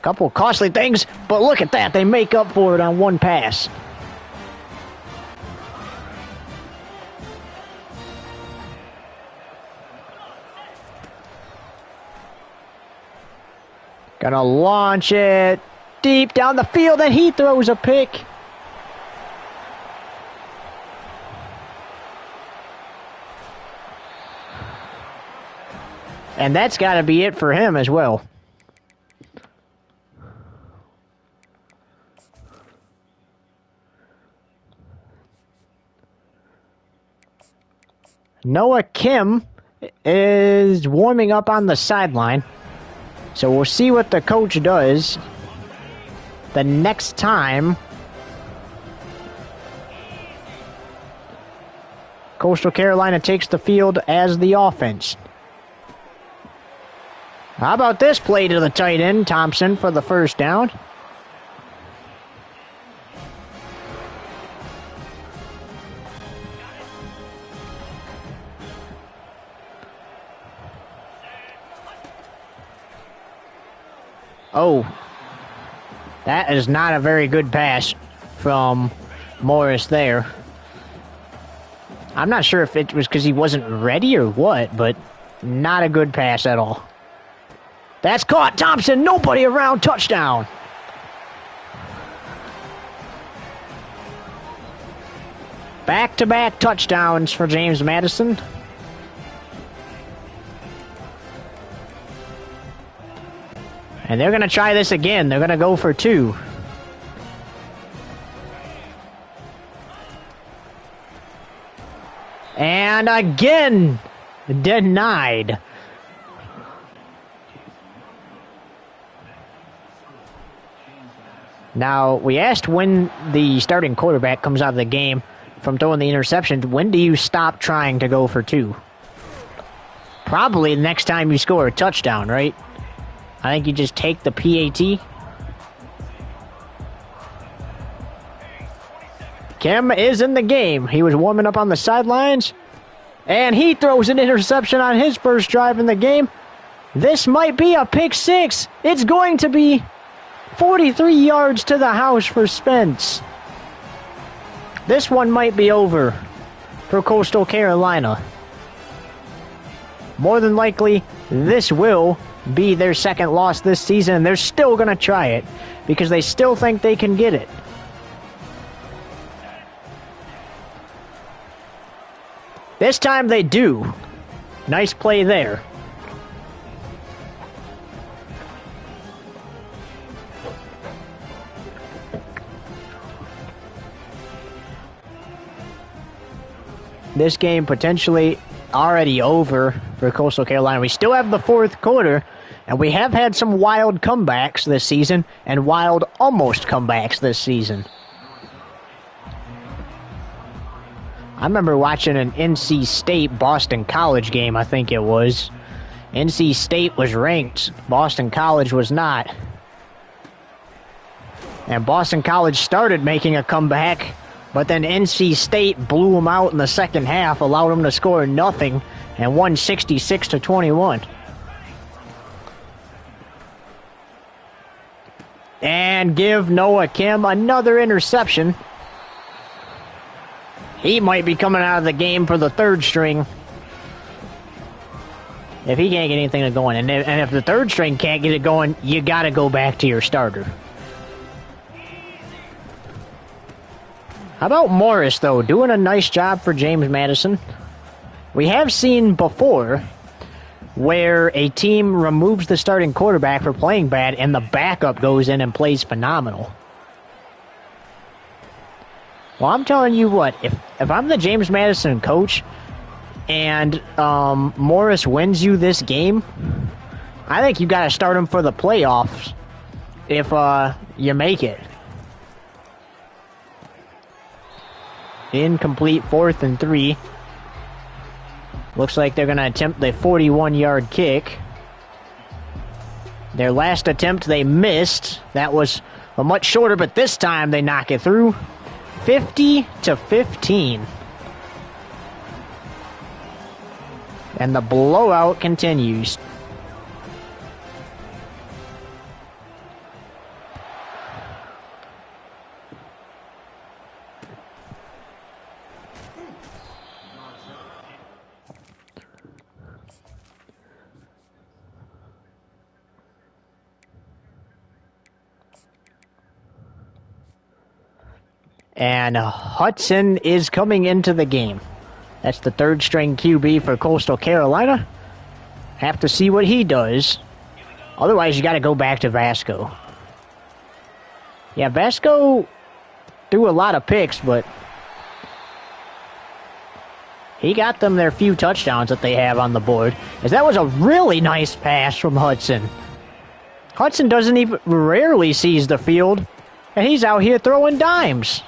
Couple costly things, but look at that. They make up for it on one pass. Gonna launch it deep down the field, and he throws a pick. And that's got to be it for him as well. Noah Kim is warming up on the sideline. So we'll see what the coach does the next time Coastal Carolina takes the field as the offense. How about this play to the tight end, Thompson, for the first down? Oh, that is not a very good pass from Morris there. I'm not sure if it was because he wasn't ready or what, but not a good pass at all. That's caught. Thompson, nobody around, touchdown. Back-to-back touchdowns for James Madison. And they're going to try this again. They're going to go for 2. And again, denied. Now, we asked when the starting quarterback comes out of the game from throwing the interception, when do you stop trying to go for 2? Probably the next time you score a touchdown, right? I think you just take the PAT. Kim is in the game. He was warming up on the sidelines. And he throws an interception on his first drive in the game. This might be a pick 6. It's going to be 43 yards to the house for Spence. This one might be over for Coastal Carolina. More than likely, this will be their second loss this season, and they're still going to try it because they still think they can get it. This time they do. Nice play there. This game potentially already over for Coastal Carolina. We still have the fourth quarter, and we have had some wild comebacks this season and wild almost comebacks this season. I remember watching an NC State Boston College game, I think it was. NC State was ranked. Boston College was not. And Boston College started making a comeback, but then NC State blew them out in the second half, allowed them to score nothing, and won 66-21. And give Noah Kim another interception. He might be coming out of the game for the third string if he can't get anything going. And if the third string can't get it going, you got to go back to your starter. How about Morris, though? Doing a nice job for James Madison. We have seen before where a team removes the starting quarterback for playing bad and the backup goes in and plays phenomenal. Well, I'm telling you what, if I'm the James Madison coach and Morris wins you this game, I think you got to start him for the playoffs if you make it. Incomplete, 4th and 3. Looks like they're going to attempt the 41-yard kick. Their last attempt they missed. That was a much shorter, but this time they knock it through. 50-15. And the blowout continues. And Hudson is coming into the game. That's the 3rd string QB for Coastal Carolina. Have to see what he does. Otherwise, you got to go back to Vasco. Yeah, Vasco threw a lot of picks, but he got them their few touchdowns that they have on the board. As that was a really nice pass from Hudson. Hudson doesn't even rarely sees the field, and he's out here throwing dimes.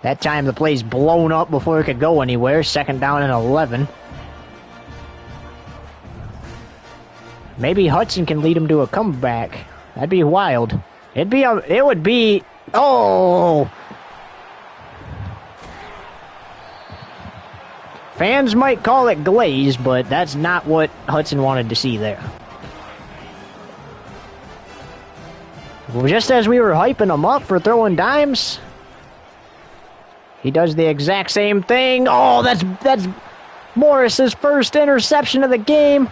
That time the play's blown up before it could go anywhere. 2nd down and 11. Maybe Hudson can lead him to a comeback. That'd be wild. It would be... Oh! Fans might call it glaze, but that's not what Hudson wanted to see there. Well, just as we were hyping him up for throwing dimes, he does the exact same thing. Oh, that's Morris's first interception of the game.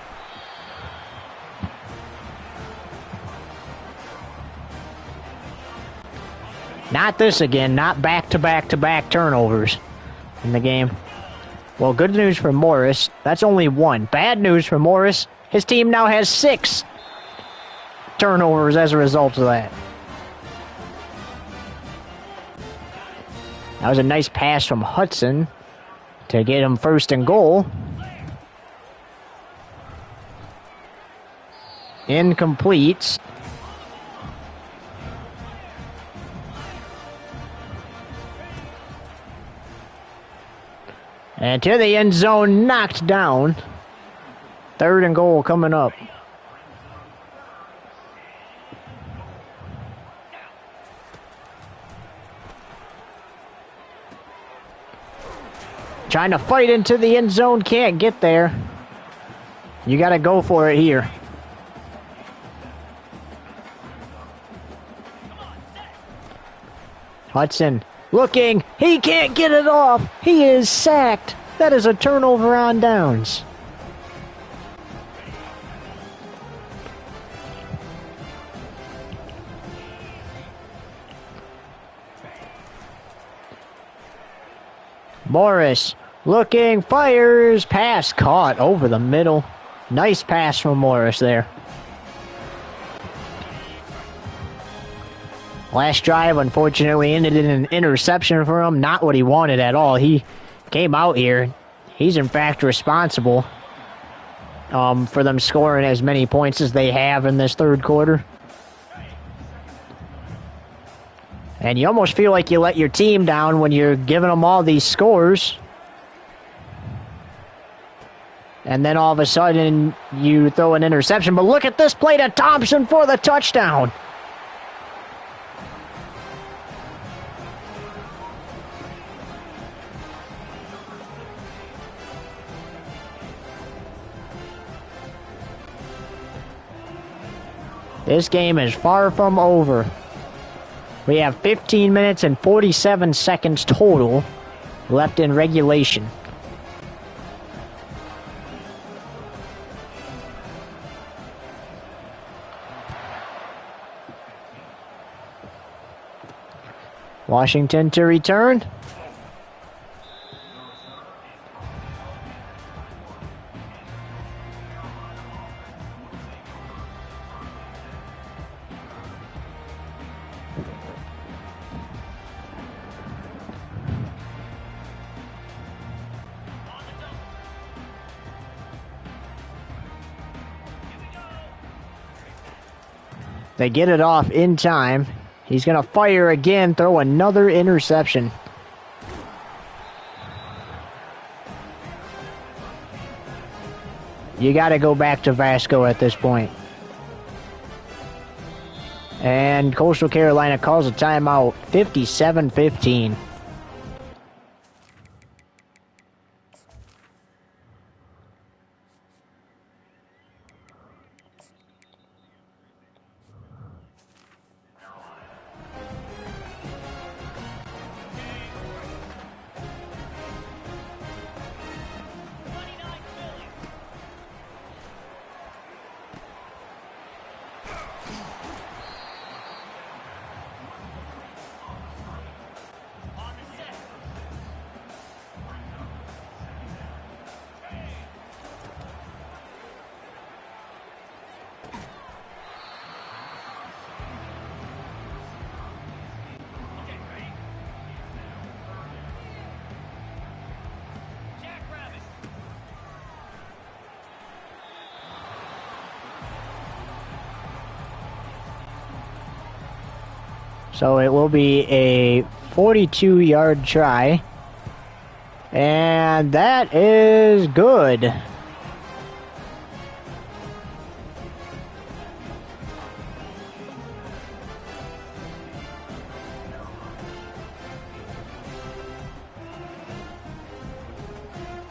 Not this again. Not back-to-back-to-back turnovers in the game. Well, good news for Morris. That's only 1. Bad news for Morris. His team now has 6 turnovers as a result of that. That was a nice pass from Hudson to get him 1st and goal. Incomplete. And to the end zone, knocked down. 3rd and goal coming up. Trying to fight into the end zone, can't get there. You got to go for it here. Hudson looking, he can't get it off. He is sacked. That is a turnover on downs. Morris looking, fires, pass caught over the middle. Nice pass from Morris there. Last drive, unfortunately, ended in an interception for him. Not what he wanted at all. He came out here. He's, in fact, responsible for them scoring as many points as they have in this 3rd quarter. And you almost feel like you let your team down when you're giving them all these scores. And then all of a sudden, you throw an interception. But look at this play to Thompson for the touchdown. This game is far from over. We have 15 minutes and 47 seconds total left in regulation. Washington to return. They get it off in time. He's going to fire again, throw another interception. You got to go back to Vasco at this point. And Coastal Carolina calls a timeout, 57-15. So it will be a 42-yard try. And that is good.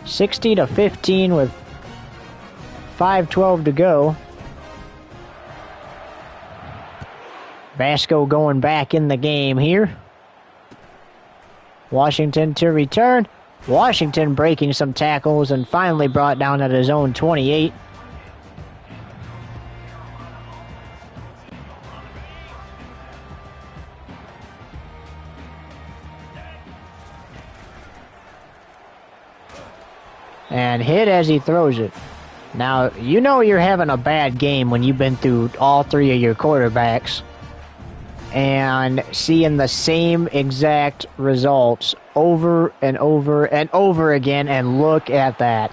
(60-15) with 5:12 to go. Vasco going back in the game here. Washington to return. Washington breaking some tackles and finally brought down at his own 28. And hit as he throws it. Now, you know you're having a bad game when you've been through all three of your quarterbacks and seeing the same exact results over and over and over again, and look at that.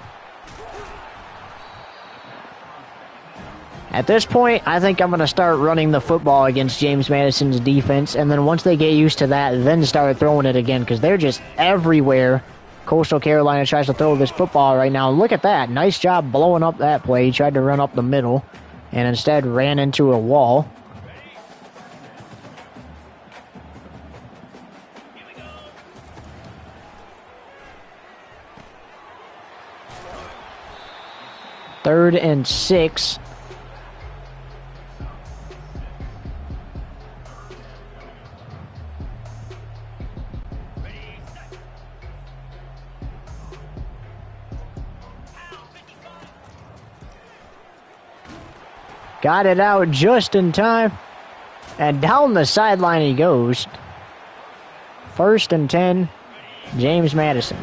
At this point, I think I'm going to start running the football against James Madison's defense, and then once they get used to that, then start throwing it again, because they're just everywhere. Coastal Carolina tries to throw this football right now. Look at that. Nice job blowing up that play. He tried to run up the middle and instead ran into a wall. Third and 6. Got it out just in time. And down the sideline he goes. 1st and 10, James Madison.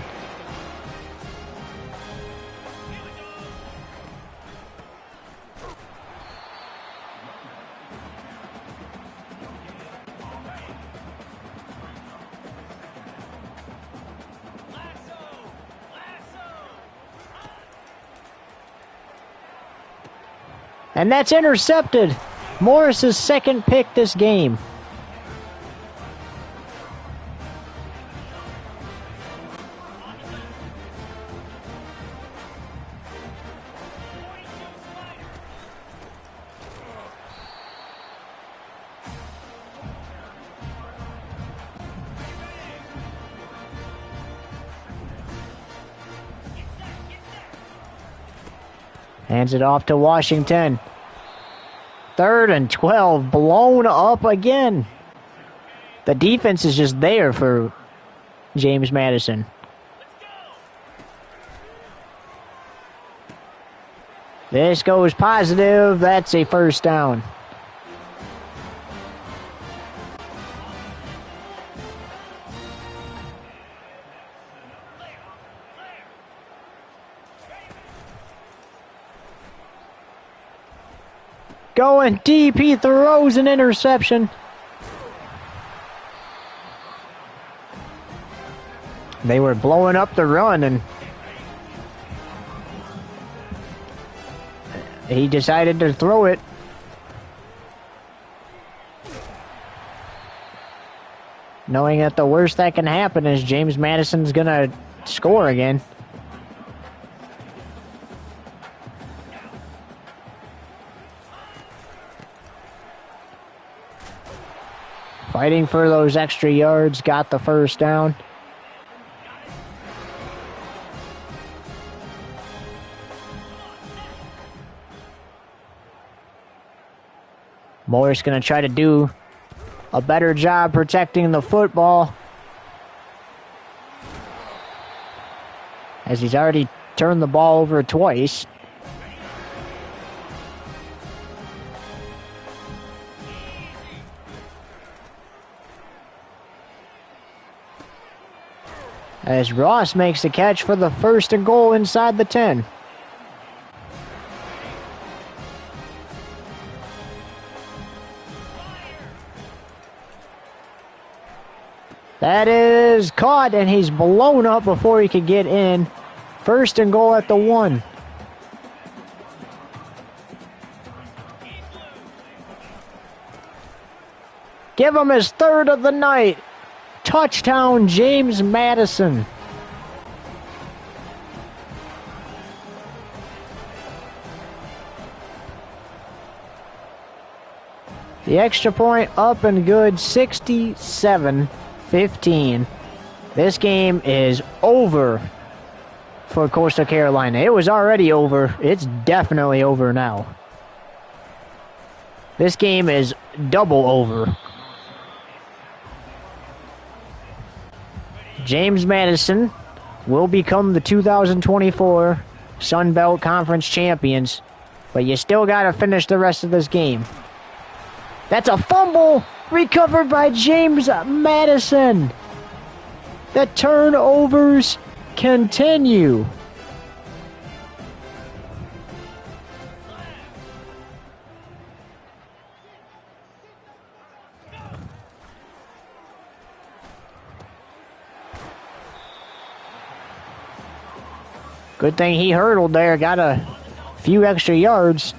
And that's intercepted. Morris's second pick this game. Hands it off to Washington. 3rd and 12, blown up again. The defense is just there for James Madison. This goes positive. That's a first down. Going deep, he throws an interception. They were blowing up the run, and he decided to throw it. Knowing that the worst that can happen is James Madison's gonna score again. Fighting for those extra yards, got the first down. Morris going to try to do a better job protecting the football, as he's already turned the ball over twice. As Ross makes the catch for the 1st and goal inside the 10. That is caught, and he's blown up before he could get in. 1st and goal at the 1. Give him his 3rd of the night. Touchdown, James Madison. The extra point up and good, 67-15. This game is over for Coastal Carolina. It was already over. It's definitely over now. This game is double over. James Madison will become the 2024 Sun Belt Conference champions, but you still got to finish the rest of this game. That's a fumble recovered by James Madison. The turnovers continue. Good thing he hurdled there, got a few extra yards.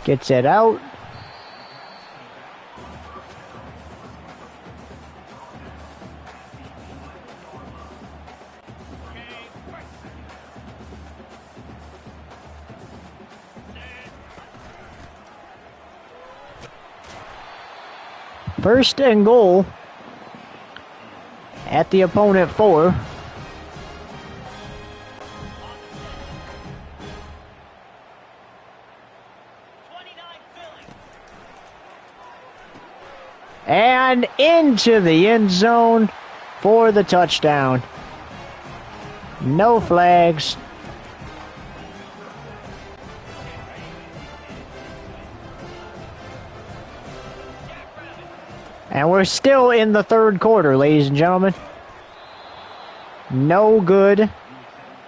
Gets it out. First and goal at the opponent 4. And into the end zone for the touchdown. No flags. And we're still in the 3rd quarter, ladies and gentlemen. No good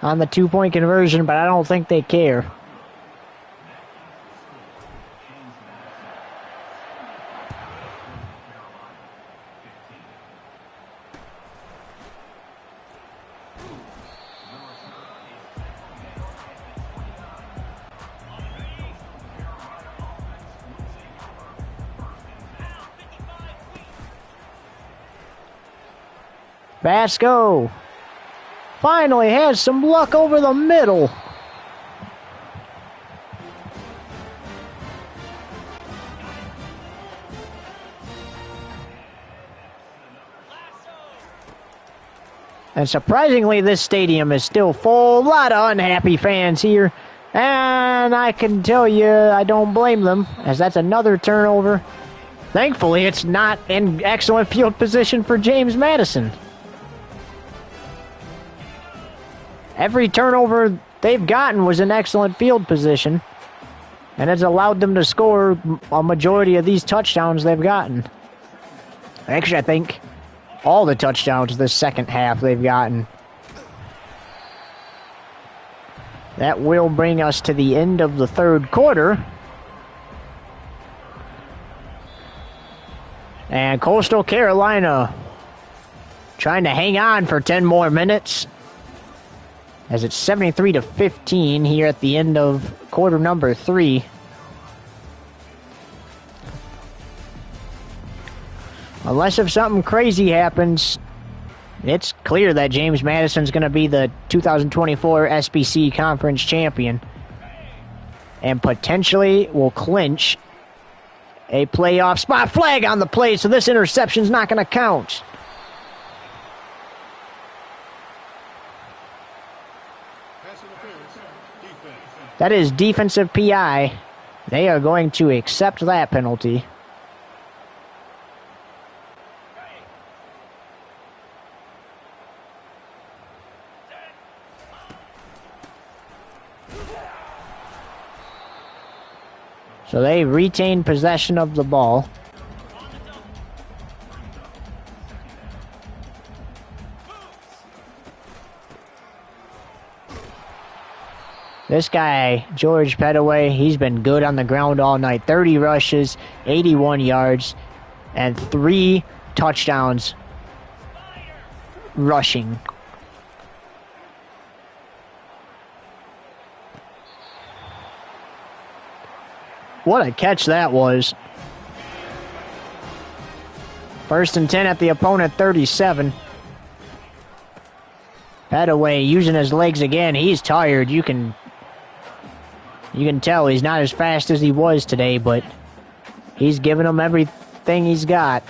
on the 2-point conversion, but I don't think they care. Vasco finally has some luck over the middle. And surprisingly, this stadium is still full. A lot of unhappy fans here. And I can tell you, I don't blame them, as that's another turnover. Thankfully, it's not in excellent field position for James Madison. Every turnover they've gotten was in excellent field position, and it's allowed them to score a majority of these touchdowns they've gotten. Actually, I think all the touchdowns this second half they've gotten. That will bring us to the end of the 3rd quarter. And Coastal Carolina trying to hang on for 10 more minutes, as it's 73-15 here at the end of quarter number 3. Unless if something crazy happens, it's clear that James Madison's going to be the 2024 SBC Conference champion and potentially will clinch a playoff spot. Flag on the play, so this interception's not going to count. That is defensive PI. They are going to accept that penalty. So they retain possession of the ball. This guy, George Pettaway, he's been good on the ground all night. 30 rushes, 81 yards, and 3 touchdowns rushing. What a catch that was. 1st and 10 at the opponent 37. Pettaway using his legs again. He's tired. You can tell he's not as fast as he was today, but he's giving them everything he's got.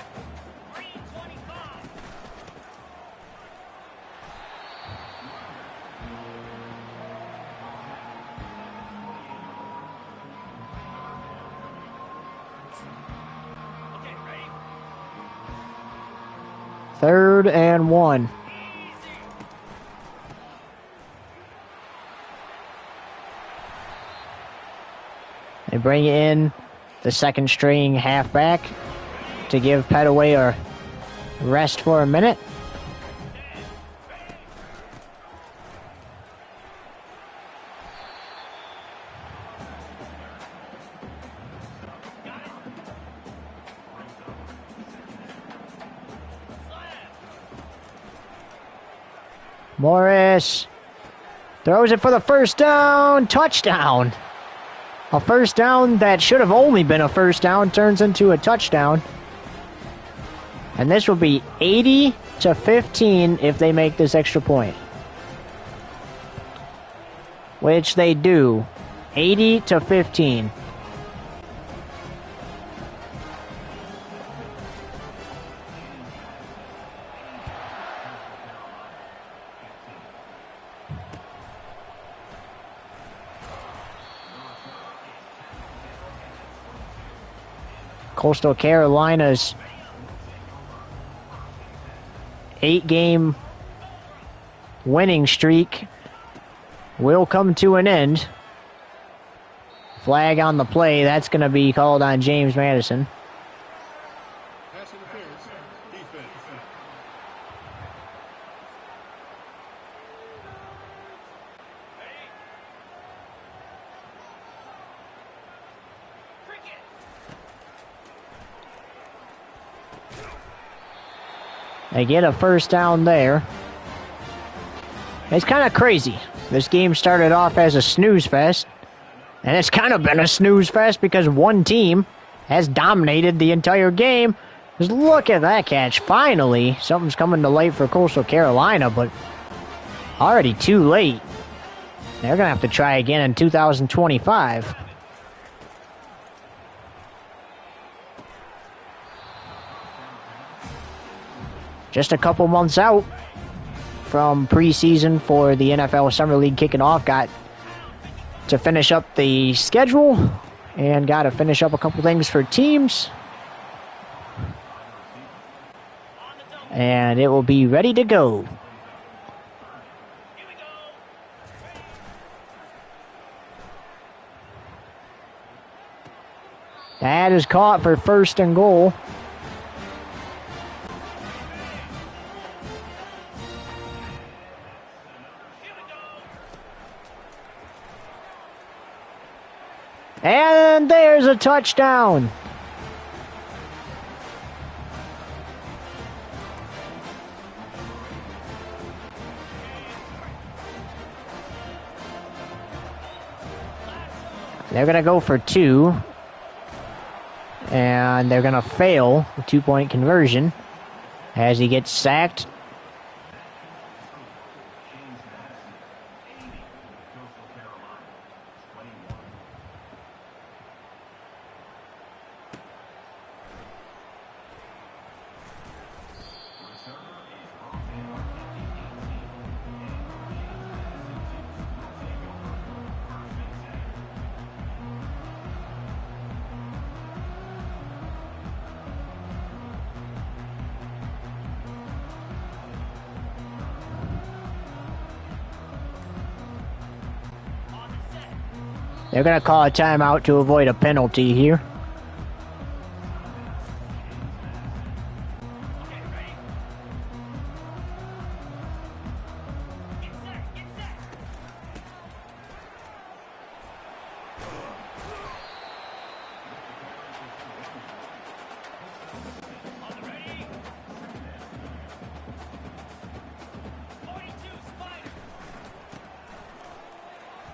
Third and 1. They bring in the second string halfback to give Pettaway a rest for a minute. Morris throws it for the first down. Touchdown. A first down that should have only been a first down turns into a touchdown. And this will be 80-15 if they make this extra point. Which they do. 80-15. Coastal Carolina's 8-game winning streak will come to an end. Flag on the play. That's going to be called on James Madison. They get a first down there. It's kind of crazy. This game started off as a snooze fest, and it's kind of been a snooze fest because one team has dominated the entire game. Just look at that catch. Finally, something's coming to light for Coastal Carolina, but already too late. They're going to have to try again in 2025. Just a couple months out from preseason for the NFL Summer League kicking off. Got to finish up the schedule and got to finish up a couple things for teams. And it will be ready to go. That is caught for 1st and goal. And there's a touchdown. They're going to go for 2. And they're going to fail the 2-point conversion as he gets sacked. They're going to call a timeout to avoid a penalty here.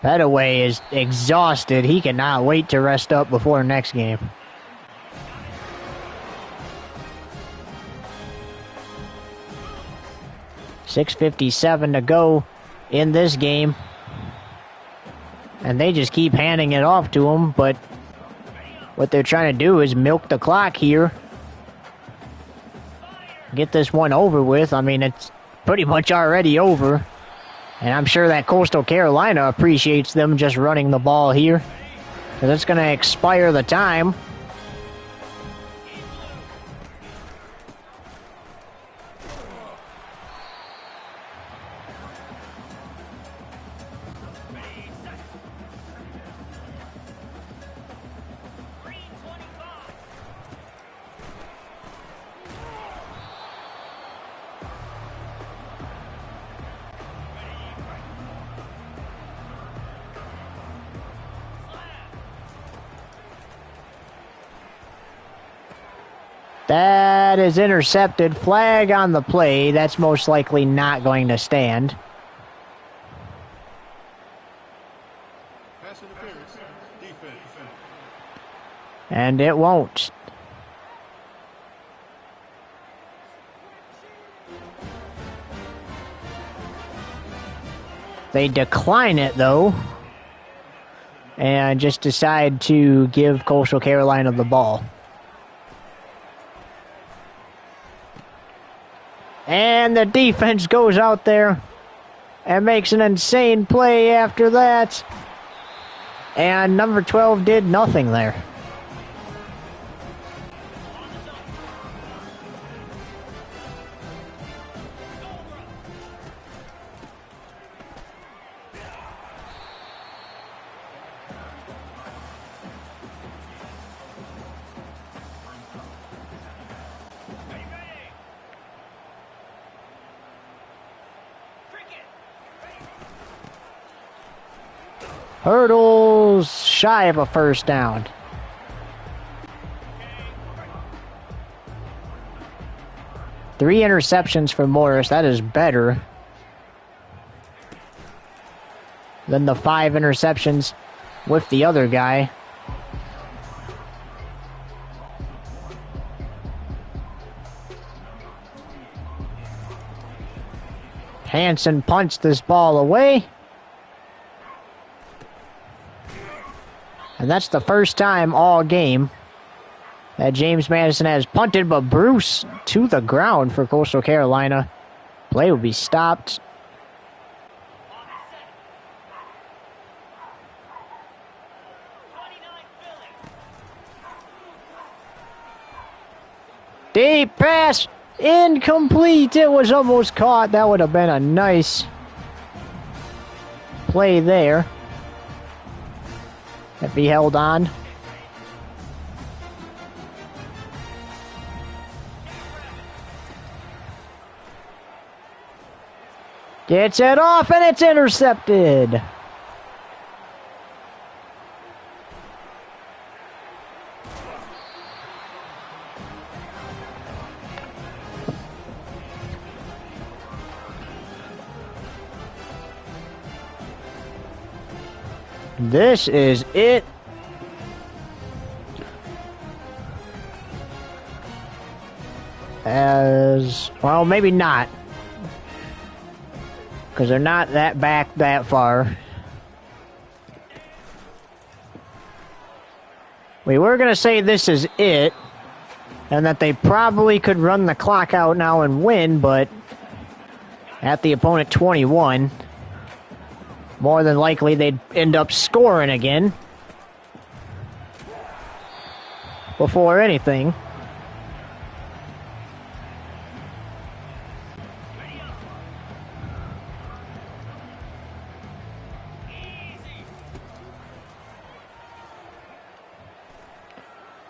Petaway is exhausted. He cannot wait to rest up before next game. .6:57 to go in this game. And they just keep handing it off to him, but what they're trying to do is milk the clock here. Get this one over with. I mean, it's pretty much already over. And I'm sure that Coastal Carolina appreciates them just running the ball here, because it's going to expire the time. That is intercepted. Flag on the play. That's most likely not going to stand. And it won't. They decline it, though, and just decide to give Coastal Carolina the ball. And the defense goes out there and makes an insane play after that. And number 12 did nothing there. Hurdles shy of a first down. Three interceptions for Morris. That is better than the 5 interceptions with the other guy. Hansen punched this ball away. And that's the first time all game that James Madison has punted, but Bruce to the ground for Coastal Carolina. Play will be stopped. Deep pass, incomplete. It was almost caught. That would have been a nice play there. If he held on. Gets it off and it's intercepted. This is it as well. Maybe not, because they're not that back that far. We were going to say this is it, and that they probably could run the clock out now and win, but at the opponent 21, more than likely they'd end up scoring again before anything.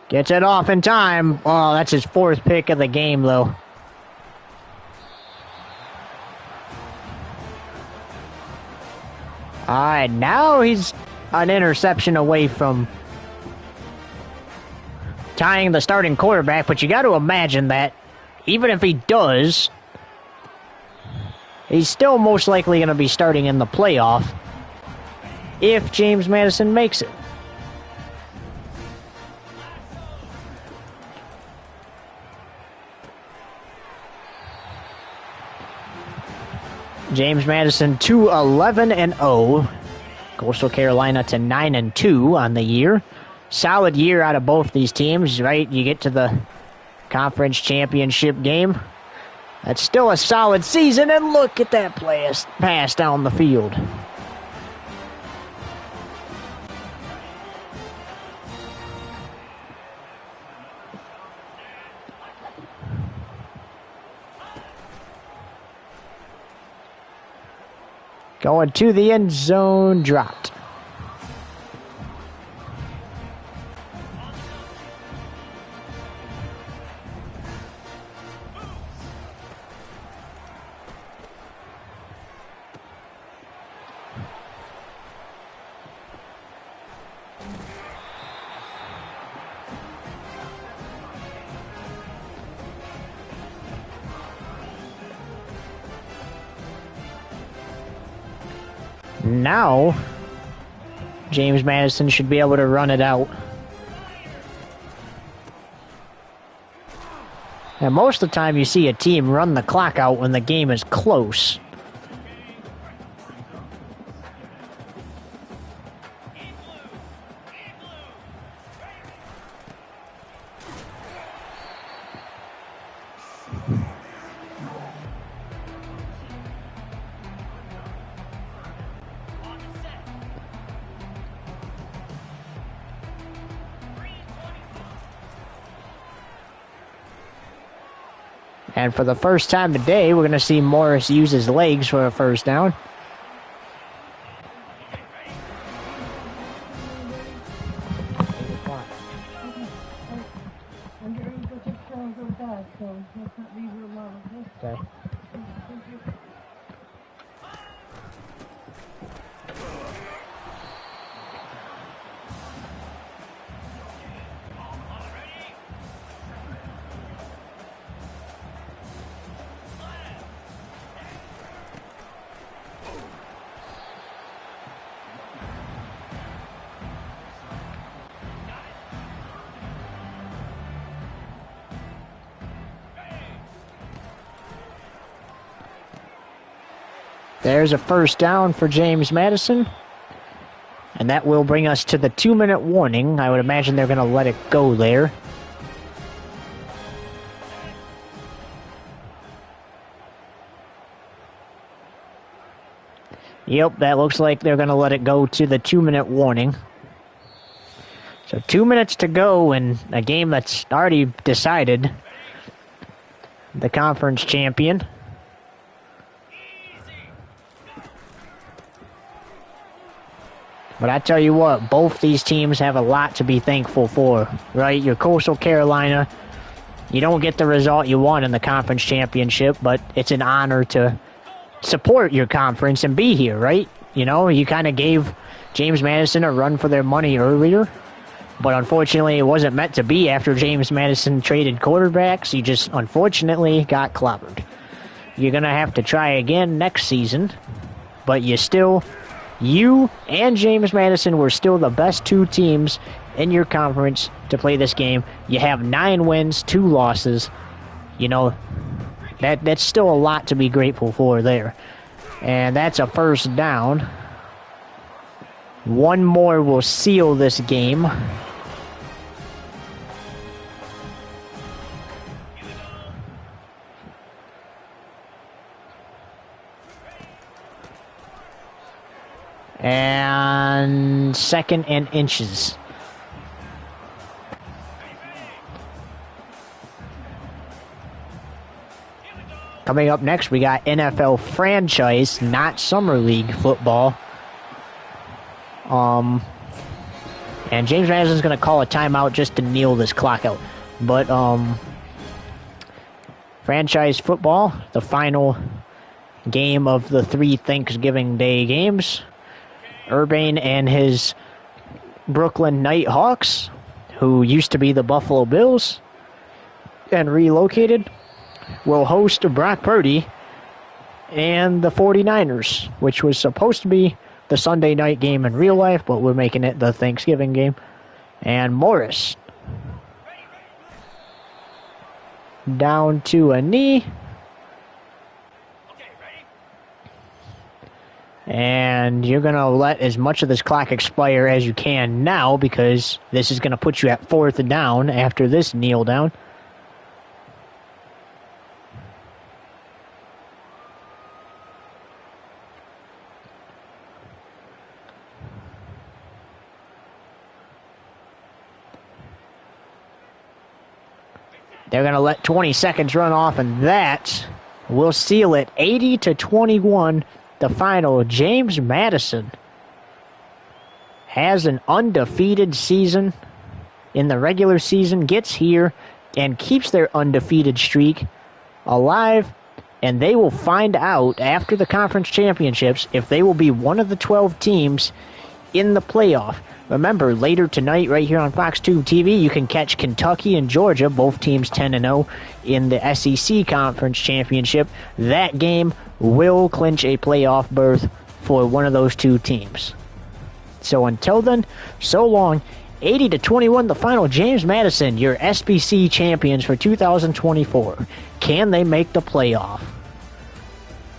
Gets it off in time. Oh, that's his 4th pick of the game, though. Alright, now he's an interception away from tying the starting quarterback, but you got to imagine that even if he does, he's still most likely going to be starting in the playoff if James Madison makes it. James Madison to 11-0. Coastal Carolina to 9-2 on the year. Solid year out of both these teams, right? You get to the conference championship game. That's still a solid season, and look at that pass down the field. Going to the end zone, dropped. Now, James Madison should be able to run it out. And most of the time you see a team run the clock out when the game is close. And for the first time today, we're going to see Morris use his legs for a first down. Okay. There's a first down for James Madison. And that will bring us to the 2-minute warning. I would imagine they're going to let it go there. Yep, that looks like they're going to let it go to the 2-minute warning. So 2 minutes to go in a game that's already decided. The conference champion. But I tell you what, both these teams have a lot to be thankful for, right? You're Coastal Carolina. You don't get the result you want in the conference championship, but it's an honor to support your conference and be here, right? You know, you kind of gave James Madison a run for their money earlier, but unfortunately it wasn't meant to be after James Madison traded quarterbacks. You just unfortunately got clobbered. You're going to have to try again next season, but you and James Madison were still the best 2 teams in your conference to play this game. You have 9 wins, 2 losses. you know, that's still a lot to be grateful for there. And that's a first down. One more will seal this game. And 2nd and inches. Coming up next, we got NFL franchise, not summer league football. And James Madison's going to call a timeout just to kneel this clock out. But franchise football, the final game of the 3 Thanksgiving Day games. Urbane and his Brooklyn Nighthawks, who used to be the Buffalo Bills and relocated, will host Brock Purdy and the 49ers, which was supposed to be the Sunday night game in real life, but we're making it the Thanksgiving game. And Morris down to a knee. And you're going to let as much of this clock expire as you can now, because this is going to put you at 4th down after this kneel down. They're going to let 20 seconds run off, and that will seal it. 80-21. The final. James Madison has an undefeated season in the regular season, gets here and keeps their undefeated streak alive, and they will find out after the conference championships if they will be one of the 12 teams in the playoff. Remember, later tonight, right here on Fox 2 TV, you can catch Kentucky and Georgia, both teams 10-0 in the SEC Conference Championship. That game will clinch a playoff berth for one of those 2 teams. So until then, so long. 80-21, the final. James Madison, your SBC champions for 2024. Can they make the playoff?